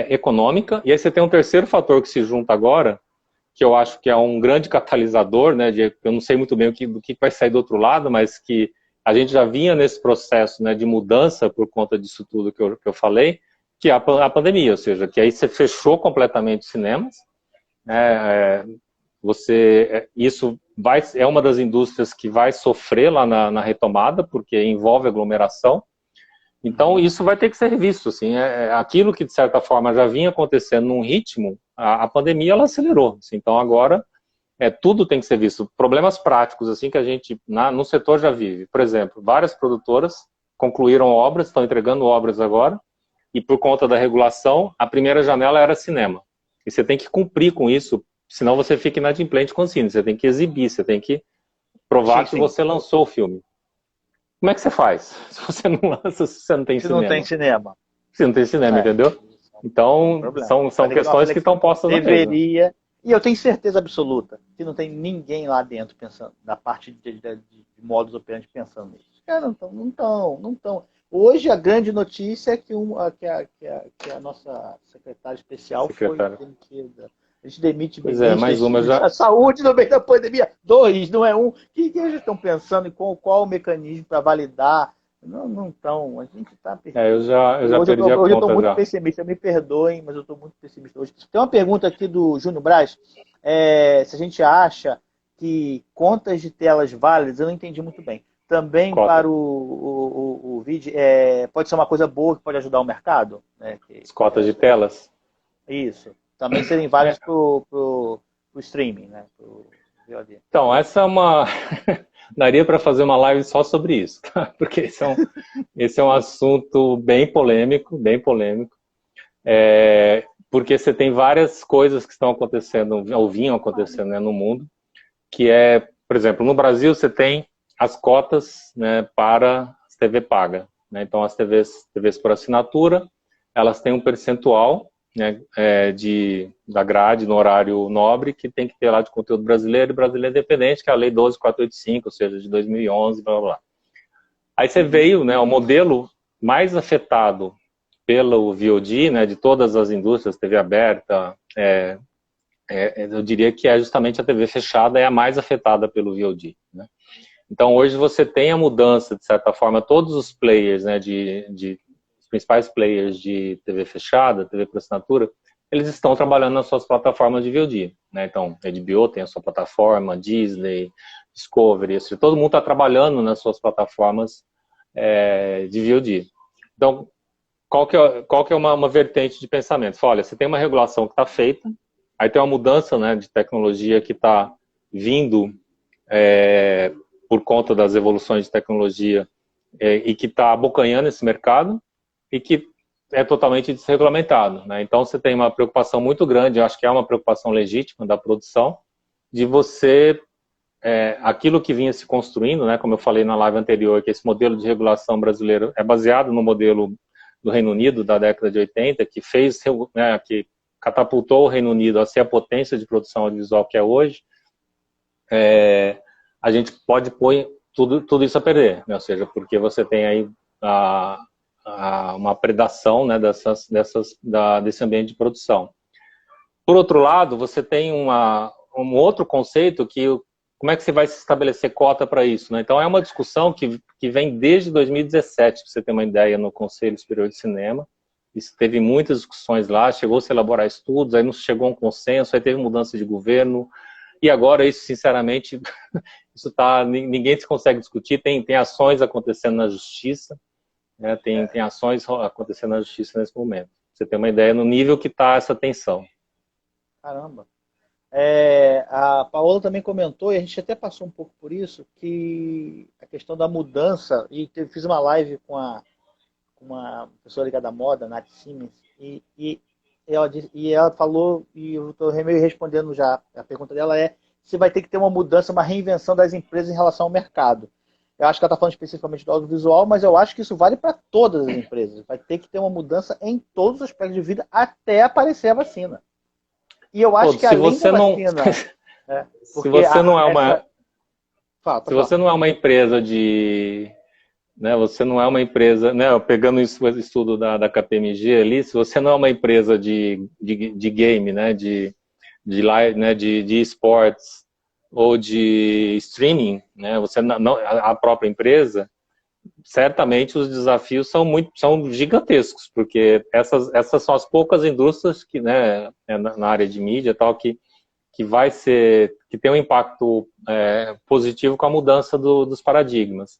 econômica, e aí você tem um terceiro fator que se junta agora, que eu acho que é um grande catalisador, né, eu não sei muito bem do que vai sair do outro lado, mas que a gente já vinha nesse processo, né, de mudança por conta disso tudo que eu falei, que é a pandemia, ou seja, que aí você fechou completamente os cinemas, né, isso é uma das indústrias que vai sofrer lá na retomada, porque envolve aglomeração. Então, isso vai ter que ser revisto, assim, aquilo que, de certa forma, já vinha acontecendo num ritmo, a pandemia, ela acelerou, assim, então agora, tudo tem que ser visto. Problemas práticos, assim, que a gente, no setor já vive. Por exemplo, várias produtoras concluíram obras, estão entregando obras agora, e por conta da regulação, a primeira janela era cinema. E você tem que cumprir com isso, senão você fica inadimplente com o cine, você tem que exibir, você tem que provar que você lançou o filme. Como é que você faz? Se você não lança, se você não tem cinema. Se não tem cinema. Se não tem cinema, entendeu? Então, são questões que estão postas na mesa. Deveria, e eu tenho certeza absoluta que não tem ninguém lá dentro pensando, da parte de modus operandi pensando nisso. Cara, não estão. Hoje a grande notícia é que a nossa secretária especial foi demitida. A gente demite mais uma já. A saúde no meio da pandemia. 2, não é 1. O que eles estão pensando em qual o mecanismo para validar? Não estão. A gente está perdido. Eu já perdi a conta. Hoje eu estou muito pessimista. Me perdoem, mas eu estou muito pessimista hoje. Tem uma pergunta aqui do Júnior Braz. Se a gente acha que contas de telas válidas, eu não entendi muito bem. Também para o vídeo, pode ser uma coisa boa que pode ajudar o mercado? Né? As cotas de telas? Isso. Também serem válidos para o streaming, né? Pro VOD. Então, essa é uma... Daria para fazer uma live só sobre isso, tá? Porque esse é um assunto bem polêmico, porque você tem várias coisas que estão acontecendo, ou vinham acontecendo, né, no mundo, que por exemplo, no Brasil você tem as cotas, né, para as TV paga, né? Então as TVs por assinatura, elas têm um percentual, né, da grade no horário nobre que tem que ter lá de conteúdo brasileiro e brasileiro independente, que é a Lei 12.485, ou seja, de 2011, blá, blá, blá. Aí você veio, né, o modelo mais afetado pelo VOD, né, de todas as indústrias, TV aberta, eu diria que é justamente a TV fechada é a mais afetada pelo VOD, né? Então, hoje você tem a mudança, de certa forma, todos os players, né, os principais players de TV fechada, TV por assinatura, eles estão trabalhando nas suas plataformas de VOD, né? Então, a HBO tem a sua plataforma, Disney, Discovery, todo mundo está trabalhando nas suas plataformas de VOD. Então, qual que é uma vertente de pensamento? Fala, olha, você tem uma regulação que está feita, aí tem uma mudança, né, de tecnologia que está vindo por conta das evoluções de tecnologia e que está abocanhando esse mercado e que é totalmente desregulamentado, né? Então você tem uma preocupação muito grande, eu acho que é uma preocupação legítima da produção, de você, aquilo que vinha se construindo, né, como eu falei na live anterior, que esse modelo de regulação brasileiro é baseado no modelo do Reino Unido da década de 80, que fez, né, que catapultou o Reino Unido a ser a potência de produção audiovisual que é hoje, a gente pode pôr tudo isso a perder, né? Ou seja, porque você tem aí uma predação, né, desse ambiente de produção. Por outro lado, você tem um outro conceito que, como é que você vai se estabelecer cota para isso, né? Então é uma discussão que vem desde 2017, para você ter uma ideia, no Conselho Superior de Cinema. Isso teve muitas discussões lá, chegou-se a elaborar estudos, aí não chegou a um consenso, aí teve mudança de governo, e agora isso, sinceramente, ninguém se consegue discutir, tem ações acontecendo na justiça, né, tem ações acontecendo na justiça nesse momento. Você tem uma ideia no nível que está essa tensão. Caramba. A Paola também comentou, e a gente até passou um pouco por isso, que a questão da mudança, e fiz uma live com uma pessoa ligada à moda, Nath Siemens, e ela falou, e eu estou meio respondendo já, a pergunta dela se vai ter que ter uma mudança, uma reinvenção das empresas em relação ao mercado. Eu acho que ela está falando especificamente do audiovisual, mas eu acho que isso vale para todas as empresas. Vai ter que ter uma mudança em todos os aspectos de vida até aparecer a vacina. E eu acho que além da vacina... Se você não é uma... Se você não é uma empresa de... Né, você não é uma empresa... Né, pegando o estudo da KPMG ali, se você não é uma empresa de game, né, de live, né, de esportes ou de streaming, né, você não, a própria empresa, certamente os desafios são gigantescos, porque essas são as poucas indústrias que, né, na área de mídia tal, que tem um impacto positivo com a mudança dos paradigmas.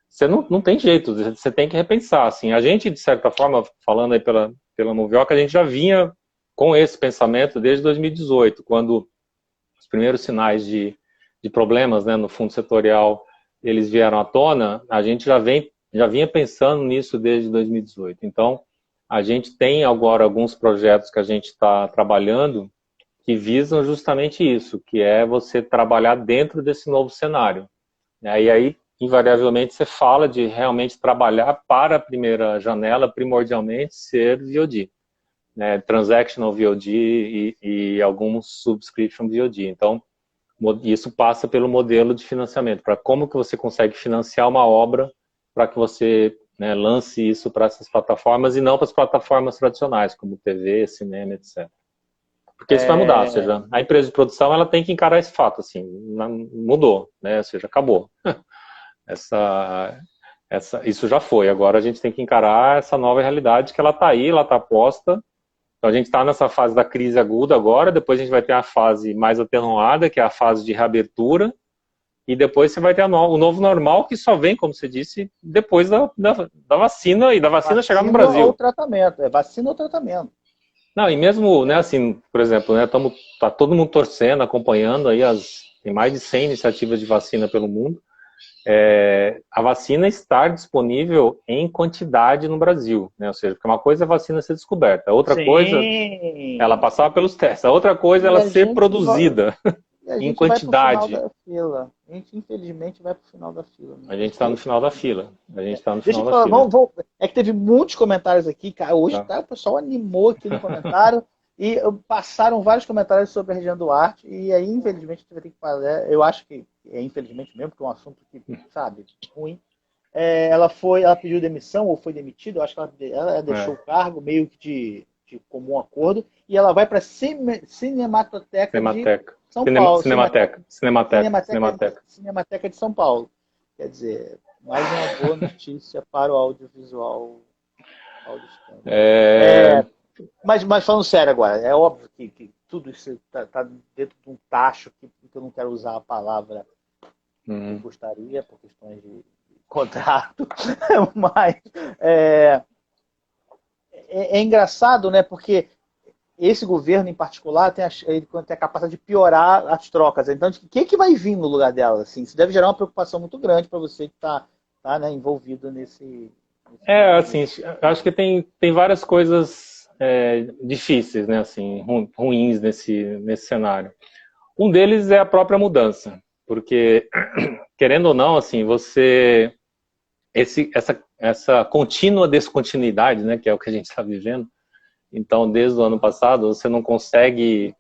Você não tem jeito, você tem que repensar. Assim, a gente, de certa forma, falando aí pela Movioca, a gente já vinha com esse pensamento desde 2018, quando os primeiros sinais de problemas, né, no fundo setorial eles vieram à tona, a gente já vinha pensando nisso desde 2018. Então, a gente tem agora alguns projetos que a gente está trabalhando que visam justamente isso, que é você trabalhar dentro desse novo cenário. E aí, invariavelmente, você fala de realmente trabalhar para a primeira janela, primordialmente, ser VOD. Né, transactional VOD e alguns subscription VOD. Então, isso passa pelo modelo de financiamento, para como que você consegue financiar uma obra para que você, né, lance isso para essas plataformas e não para as plataformas tradicionais, como TV, cinema, etc. Porque isso vai mudar, ou seja, a empresa de produção ela tem que encarar esse fato, assim, mudou, né, ou seja, acabou. Isso já foi, agora a gente tem que encarar essa nova realidade que ela está aí, ela está posta. Então a gente está nessa fase da crise aguda agora, depois a gente vai ter a fase mais atenuada, que é a fase de reabertura, e depois você vai ter o novo normal, que só vem, como você disse, depois da vacina, e da vacina chegar no Brasil. Ou tratamento, vacina ou tratamento. Não, e mesmo, né, assim, por exemplo, né, tá todo mundo torcendo, acompanhando aí tem mais de 100 iniciativas de vacina pelo mundo. A vacina estar disponível em quantidade no Brasil, né? Ou seja, porque uma coisa é a vacina ser descoberta, a outra coisa ela passar pelos testes, a outra coisa é ela ser produzida em quantidade. A gente, infelizmente, vai para o final da fila. A gente está no final da fila. Deixa eu falar, é que teve muitos comentários aqui, cara. Hoje o pessoal animou aqui no comentário. E passaram vários comentários sobre a região do Arte, e aí, infelizmente, a gente vai ter que fazer. Eu acho que é infelizmente mesmo, porque é um assunto que, sabe, ruim. ela pediu demissão ou foi demitida, eu acho que ela deixou o É. cargo meio que de comum acordo, e ela vai para a Cinemateca de Cinemateca. São Paulo, Cinemateca. Cinemateca. Cinemateca, Cinemateca. Cinemateca de São Paulo. Quer dizer, mais uma boa notícia para o audiovisual paulistano. É... Mas falando sério agora, é óbvio que tudo isso está dentro de um tacho que eu não quero usar a palavra que eu Uhum. gostaria, por questões de contrato, mas é, é engraçado, né? Porque esse governo em particular ele tem a capacidade de piorar as trocas. Então, o que vai vir no lugar dela? Assim? Isso deve gerar uma preocupação muito grande para você que está né, envolvido Assim, acho que tem várias coisas difíceis, né, assim, ruins nesse cenário. Um deles é a própria mudança, porque, querendo ou não, assim, essa contínua descontinuidade, né, que é o que a gente está vivendo, então, desde o ano passado, você não consegue...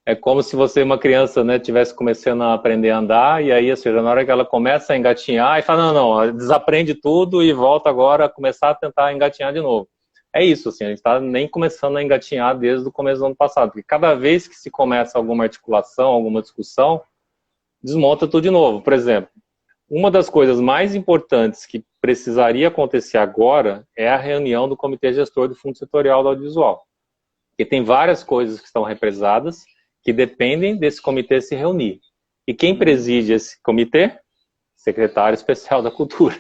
É como se você, uma criança, né, tivesse começando a aprender a andar, e aí, ou seja, na hora que ela começa a engatinhar, e fala, não, desaprende tudo e volta agora a começar a tentar engatinhar de novo. É isso, assim, a gente está nem começando a engatinhar desde o começo do ano passado, porque cada vez que se começa alguma articulação, alguma discussão, desmonta tudo de novo. Por exemplo, uma das coisas mais importantes que precisaria acontecer agora é a reunião do Comitê Gestor do Fundo Setorial do Audiovisual. Porque tem várias coisas que estão represadas que dependem desse comitê se reunir. E quem preside esse comitê? Secretário Especial da Cultura.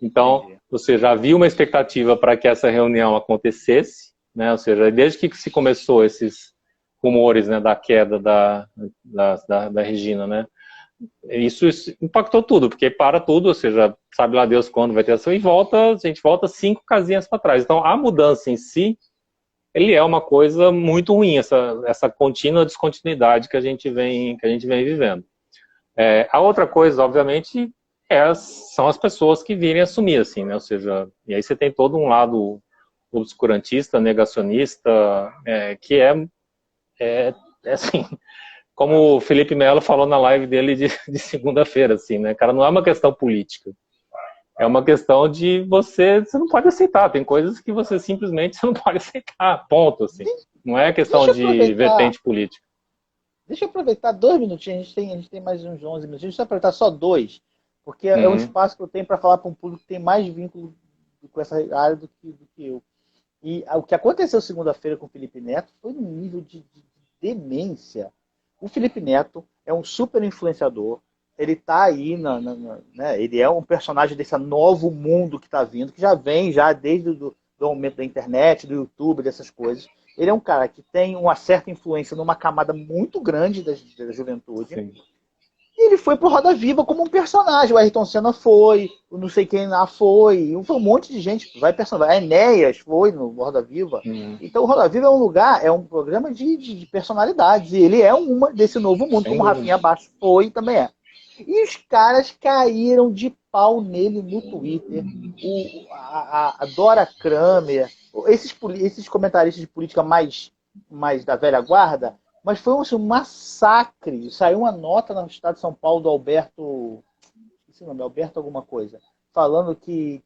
Então, você já havia uma expectativa para que essa reunião acontecesse, né? Ou seja, desde que se começou esses rumores, né, da queda da Regina, né? Isso impactou tudo, porque para tudo, ou seja, sabe lá Deus quando vai ter ação, e a gente volta 5 casinhas para trás. Então, a mudança em si, ele é uma coisa muito ruim, essa contínua descontinuidade que a gente vem vivendo. A outra coisa, obviamente, são as pessoas que virem assumir, assim, né? Ou seja, e aí você tem todo um lado obscurantista, negacionista, que assim, como o Felipe Melo falou na live dele de segunda-feira, assim, né? Cara, não é uma questão política. É uma questão de você não pode aceitar. Tem coisas que você simplesmente não pode aceitar, ponto, assim. Não é questão de vertente política. Deixa eu aproveitar 2 minutinhos, a gente tem mais uns 11 minutos. Deixa eu aproveitar só 2, porque é um espaço que eu tenho para falar para um público que tem mais vínculo com essa área do que eu. E o que aconteceu segunda-feira com o Felipe Neto foi num nível de demência. O Felipe Neto é um super influenciador, ele está aí, né, ele é um personagem desse novo mundo que está vindo, que já vem já desde do aumento da internet, do YouTube, dessas coisas. Ele é um cara que tem uma certa influência numa camada muito grande da juventude. Sim. E ele foi pro Roda Viva como um personagem. O Ayrton Senna foi, o não sei quem lá foi, um monte de gente vai personagem. A Enéas foi no Roda Viva. Então o Roda Viva é um lugar, é um programa de personalidades. E ele é uma desse novo mundo, como o Rafinha Baixo foi e também é. E os caras caíram de pau nele no Twitter. A Dora Kramer, esses comentaristas de política mais da velha guarda, mas foi um massacre. Saiu uma nota no estado de São Paulo do Alberto, esqueci o nome, Alberto alguma coisa, falando que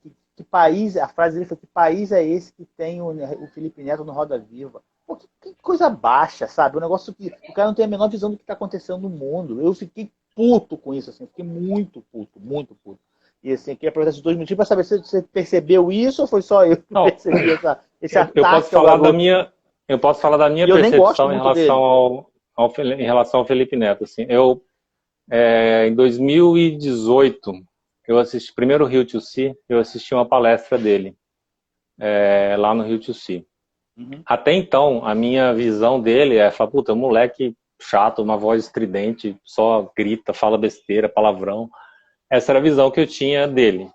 país, a frase dele foi: que país é esse que tem o Felipe Neto no Roda Viva? Pô, que coisa baixa, sabe? Um negócio que o cara não tem a menor visão do que está acontecendo no mundo. Eu fiquei puto com isso, assim, fiquei muito puto, muito puto. E assim, queria aproveitar esses 2 minutinhos para saber se você percebeu isso ou foi só eu que percebi esse ataque. Eu posso falar da minha percepção em relação ao Felipe Neto. Assim, em 2018, eu assisti, primeiro Rio to See, eu assisti uma palestra dele, lá no Rio to See. Até então, a minha visão dele falar, puta, moleque chato, uma voz estridente, só grita, fala besteira, palavrão. Essa era a visão que eu tinha dele.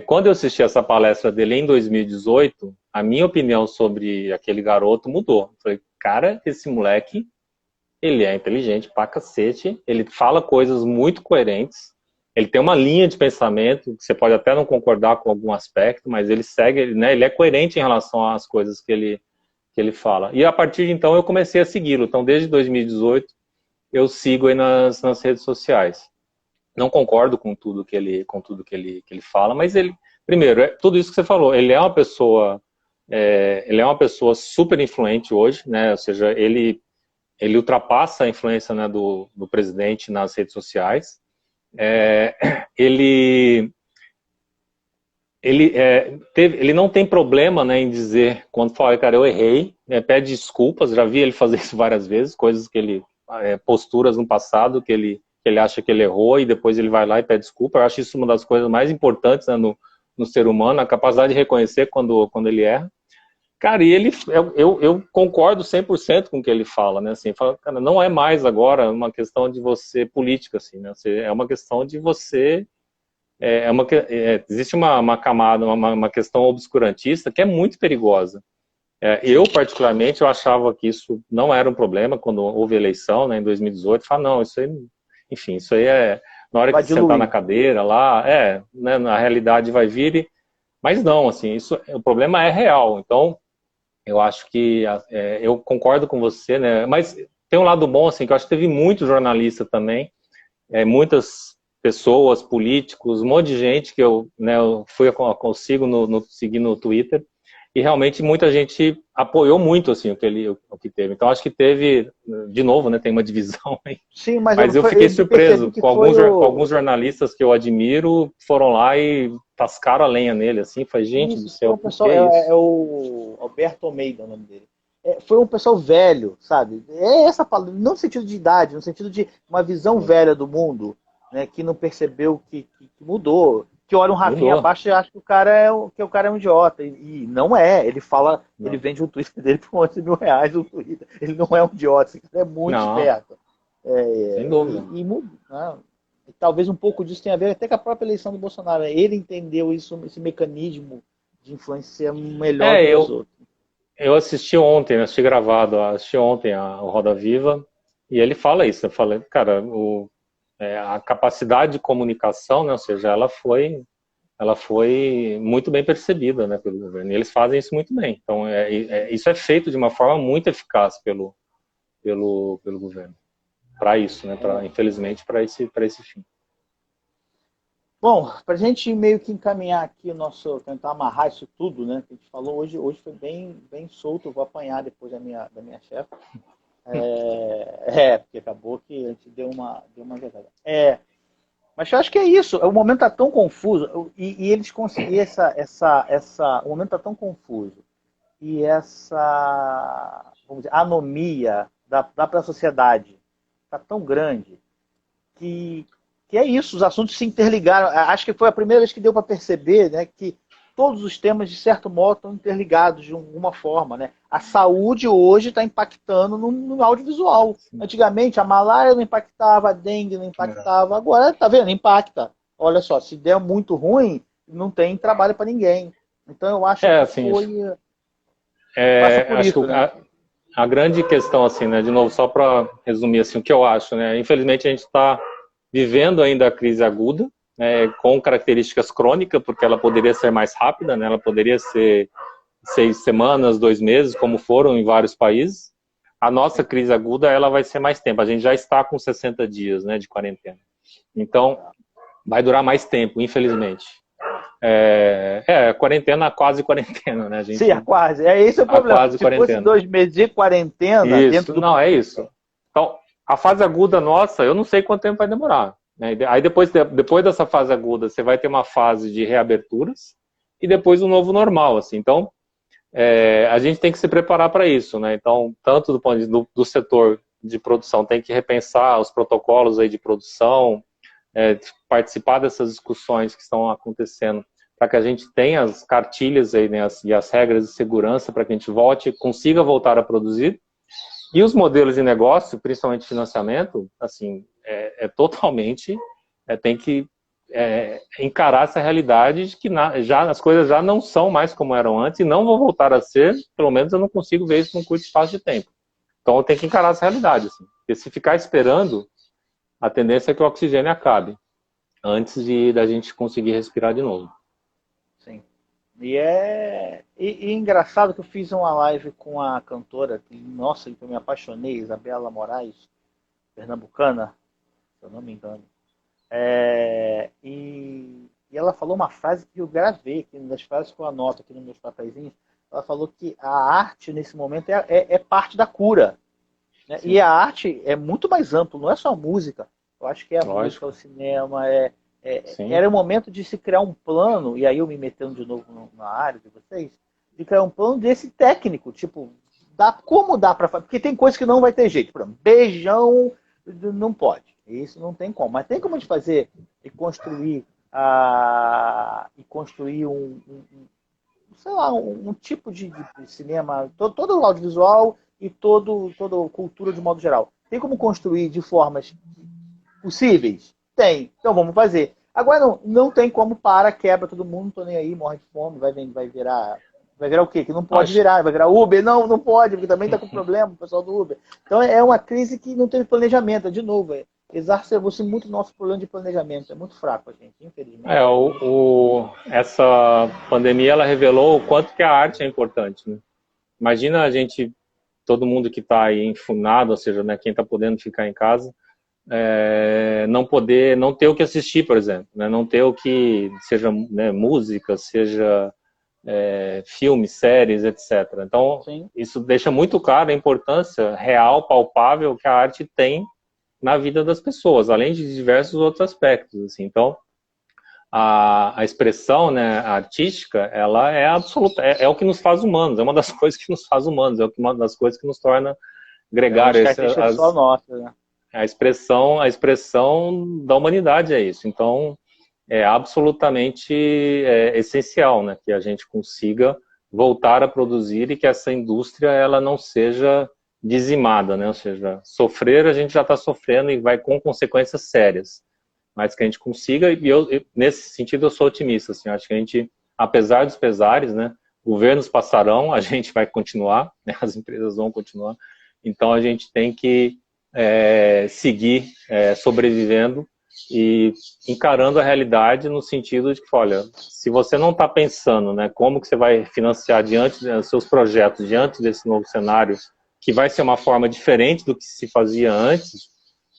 Quando eu assisti essa palestra dele em 2018, a minha opinião sobre aquele garoto mudou. Eu falei, cara, esse moleque, ele é inteligente pra cacete, ele fala coisas muito coerentes, ele tem uma linha de pensamento, que você pode até não concordar com algum aspecto, mas ele segue, né, ele é coerente em relação às coisas que ele fala. E a partir de então eu comecei a segui-lo. Então desde 2018 eu sigo aí nas redes sociais. não concordo com tudo que ele fala, mas ele, primeiro, tudo isso que você falou, ele é uma pessoa super influente hoje, né? Ou seja, ele ultrapassa a influência, né, do presidente nas redes sociais. É, ele ele não tem problema, né, em dizer, quando fala, cara, eu errei, pede desculpas, já vi ele fazer isso várias vezes, coisas que ele, posturas no passado que ele acha que ele errou e depois ele vai lá e pede desculpa. Eu acho isso uma das coisas mais importantes, né, no ser humano, a capacidade de reconhecer quando ele erra. Cara, e eu concordo 100% com o que ele fala, né, assim, fala, cara, não é mais agora uma questão de você política, assim, né, é uma questão de você existe uma camada, uma questão obscurantista que é muito perigosa. Eu, particularmente, eu achava que isso não era um problema quando houve eleição, né, em 2018. Falei, não, isso aí, enfim, isso aí na hora que você sentar na cadeira lá, né, na realidade vai vir, mas não, assim, o problema é real. Então, eu acho que, eu concordo com você, né, mas tem um lado bom, assim, que eu acho que teve muito jornalista também, muitas pessoas, políticos, um monte de gente que eu consigo seguir no Twitter, e realmente muita gente apoiou muito, assim, o que teve. Então, acho que teve, de novo, né, tem uma divisão aí. Sim, mas eu fiquei surpreso com alguns jornalistas que eu admiro, foram lá e tascaram a lenha nele, assim, falei, gente do céu, por que é isso? É o Alberto Almeida, o nome dele. Foi um pessoal velho, sabe? É essa palavra, não no sentido de idade, no sentido de uma visão velha do mundo, né, que não percebeu que mudou, que olha um Rafinha abaixo e acha que o cara é um idiota. E não é. Ele fala, ele vende o Twitter dele por R$ 11 mil o Twitter. Ele não é um idiota, ele é muito esperto. Sem dúvida. E talvez um pouco disso tenha a ver até com a própria eleição do Bolsonaro. Ele entendeu isso, esse mecanismo de influenciar melhor do que os outros. Eu assisti ontem, assisti gravado, assisti ontem a Roda Viva, e ele fala isso. Eu falei, cara, a capacidade de comunicação, né, ou seja, ela foi muito bem percebida, né, pelo governo. E eles fazem isso muito bem. Então, isso é feito de uma forma muito eficaz pelo governo. Para isso, né, infelizmente, para esse fim. Bom, para a gente meio que encaminhar aqui tentar amarrar isso tudo, né, que a gente falou hoje foi bem solto, eu vou apanhar depois da minha chefe. Porque acabou que a gente deu uma verdade. Mas eu acho que é isso. O momento está tão confuso e eles conseguiram o momento está tão confuso e essa, vamos dizer, anomia para a sociedade está tão grande que é isso. Os assuntos se interligaram. Acho que foi a primeira vez que deu para perceber, né, que todos os temas, de certo modo, estão interligados de alguma forma, né? A saúde hoje está impactando no audiovisual. Sim. Antigamente, a malária não impactava, a dengue não impactava. Agora, tá vendo? Impacta. Olha só, se der muito ruim, não tem trabalho para ninguém. Então, eu acho que assim, foi... passa por isso, né? A grande questão, assim, né? De novo, só para resumir, assim, o que eu acho, né? Infelizmente, a gente está vivendo ainda a crise aguda, com características crônicas, porque ela poderia ser mais rápida, né? Ela poderia ser 6 semanas, 2 meses, como foram em vários países. A nossa crise aguda, ela vai ser mais tempo. A gente já está com 60 dias, né, de quarentena. Então, vai durar mais tempo, infelizmente. Quase quarentena, né, gente? Sim, quase. Esse é o problema. Quase Se quarentena. fosse 2 meses de quarentena... Isso, não, é isso. Então, a fase aguda nossa, eu não sei quanto tempo vai demorar. Aí depois dessa fase aguda, você vai ter uma fase de reaberturas e depois um novo normal, assim. Então, a gente tem que se preparar para isso, né? Então, tanto do ponto de vista do setor de produção, tem que repensar os protocolos aí de produção, participar dessas discussões que estão acontecendo, para que a gente tenha as cartilhas aí, né, e as regras de segurança para que a gente consiga voltar a produzir. E os modelos de negócio, principalmente financiamento, assim, totalmente, tem que encarar essa realidade de que as coisas já não são mais como eram antes e não vão voltar a ser, pelo menos eu não consigo ver isso num curto espaço de tempo. Então eu tenho que encarar essa realidade. Assim. Porque se ficar esperando, a tendência é que o oxigênio acabe antes da gente conseguir respirar de novo. Sim. E é engraçado que eu fiz uma live com a cantora, nossa, que eu me apaixonei, Isabela Moraes, pernambucana, se eu não me engano. E ela falou uma frase que eu gravei, que uma das frases que eu anoto aqui nos meus papeizinhos. Ela falou que a arte, nesse momento, é parte da cura. Né? E a arte é muito mais amplo, não é só a música. Eu acho que é a música, Lógico. o cinema. Sim. Era o momento de se criar um plano, e aí eu me metendo de novo na área de vocês, de criar um plano desse técnico, tipo, como dá para fazer? Porque tem coisas que não vai ter jeito. Por exemplo, beijão não pode. Isso não tem como. Mas tem como a gente fazer e construir, sei lá, um tipo de cinema, todo o audiovisual e toda a cultura de modo geral. Tem como construir de formas possíveis? Tem. Então vamos fazer. Agora não tem como quebra todo mundo, não tô nem aí, morre de fome, vai virar. Vai virar o quê? Que não pode Acho, virar. Vai virar Uber? Não pode, porque também está com problema o pessoal do Uber. Então é uma crise que não teve planejamento. De novo, exacerbou-se muito o nosso problema de planejamento. É muito fraco a gente, infelizmente. essa pandemia ela revelou o quanto que a arte é importante, né? Imagina a gente, todo mundo que está aí enfunado, ou seja, né, quem está podendo ficar em casa, não ter o que assistir, por exemplo, né? Não ter o que, seja, né, música, seja filmes, séries, etc. Então, Sim. isso deixa muito claro a importância real, palpável que a arte tem na vida das pessoas, além de diversos outros aspectos. Assim. Então, a expressão, né, artística, ela é absoluta, é o que nos faz humanos, é uma das coisas que nos faz humanos, é uma das coisas que nos torna Eu acho que a gregários. artista é só nossa, né? A expressão da humanidade é isso. Então, é absolutamente essencial, né, que a gente consiga voltar a produzir e que essa indústria ela não seja dizimada, né, ou seja, sofrer a gente já está sofrendo e vai com consequências sérias, mas que a gente consiga, e nesse sentido eu sou otimista, assim, acho que a gente, apesar dos pesares, né, governos passarão, a gente vai continuar, né, as empresas vão continuar, então a gente tem que seguir sobrevivendo e encarando a realidade no sentido de que, olha, se você não está pensando, né, como que você vai financiar diante dos seus projetos, diante desse novo cenário, que vai ser uma forma diferente do que se fazia antes,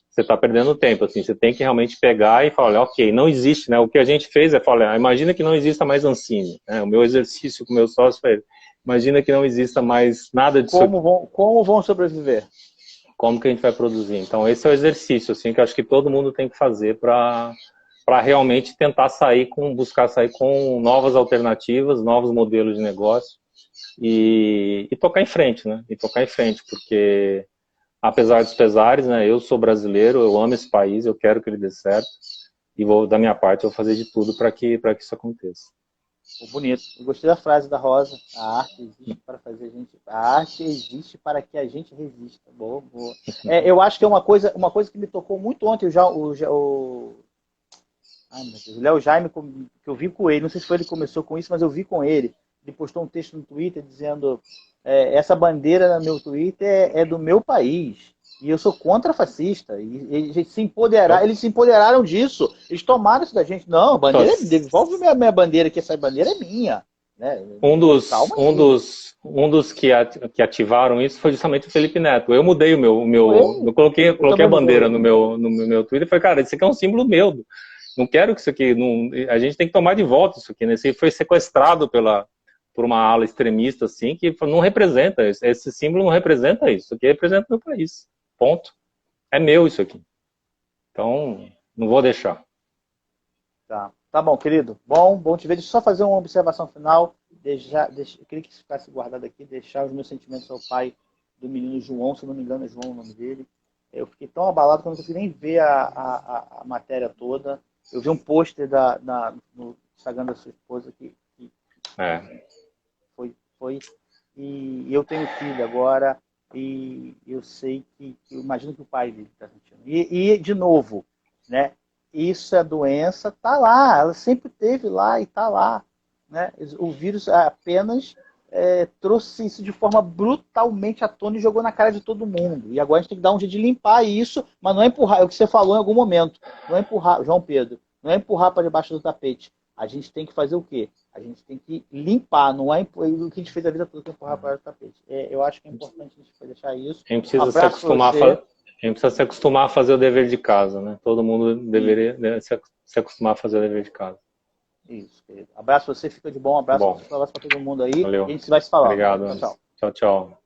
você está perdendo tempo, assim, você tem que realmente pegar e falar, olha, ok, não existe, né, o que a gente fez é falar, imagina que não exista mais Ancine, né, o meu exercício com o meu sócio foi, imagina que não exista mais nada disso aqui. Como vão sobreviver? Como que a gente vai produzir? Então, esse é o exercício, assim, que eu acho que todo mundo tem que fazer para realmente tentar buscar sair com novas alternativas, novos modelos de negócio e tocar em frente, né? E tocar em frente, porque apesar dos pesares, né? Eu sou brasileiro, eu amo esse país, eu quero que ele dê certo e da minha parte, eu vou fazer de tudo para que isso aconteça. Bonito. Eu gostei da frase da Rosa. A arte existe para fazer a gente. A arte existe para que a gente resista. Boa, boa. Eu acho que é uma coisa que me tocou muito ontem. Ai, meu Deus, o Léo Jaime, que eu vi com ele. Não sei se foi ele que começou com isso, mas eu vi com ele. Ele postou um texto no Twitter dizendo: essa bandeira no meu Twitter é do meu país. E eu sou contra-fascista. E eles se empoderaram disso. Eles tomaram isso da gente. Não, a bandeira devolve minha bandeira, que essa bandeira é minha. Né? Calma aí. Um dos que ativaram isso foi justamente o Felipe Neto. Eu mudei eu coloquei a bandeira no meu Twitter e falei, cara, isso aqui é um símbolo meu. Não quero que isso aqui, a gente tem que tomar de volta isso aqui, né? Isso foi sequestrado por uma ala extremista, assim, que não representa isso. Esse símbolo não representa isso. Isso aqui representa o meu país. Ponto. É meu isso aqui. Então, não vou deixar. Tá bom, querido. Bom te ver. Deixa eu só fazer uma observação final. Eu queria que isso ficasse guardado aqui, deixar os meus sentimentos ao pai do menino João, se eu não me engano é João o nome dele. Eu fiquei tão abalado que eu não consegui nem ver a matéria toda. Eu vi um pôster no Instagram da sua esposa que foi. E eu tenho filho agora e eu sei eu imagino que o pai dele está sentindo. E, de novo, né? Isso é doença, tá lá, ela sempre teve lá e tá lá. Né? O vírus apenas trouxe isso de forma brutalmente à tona e jogou na cara de todo mundo. E agora a gente tem que dar um jeito de limpar isso, mas não é empurrar, é o que você falou em algum momento. Não é empurrar, João Pedro, não é empurrar para debaixo do tapete. A gente tem que fazer o quê? A gente tem que limpar, não é o que a gente fez a vida toda, que empurrar para o tapete. Eu acho que é importante a gente deixar isso. A gente precisa se acostumar A gente precisa se acostumar a fazer o dever de casa, né? Todo mundo deveria se acostumar a fazer o dever de casa. Isso, querido. Abraço pra você, fica de bom. Abraço Bom, para todo mundo aí. valeu. E a gente vai se falando. Obrigado, Tchau, Anderson. tchau. Tchau, tchau.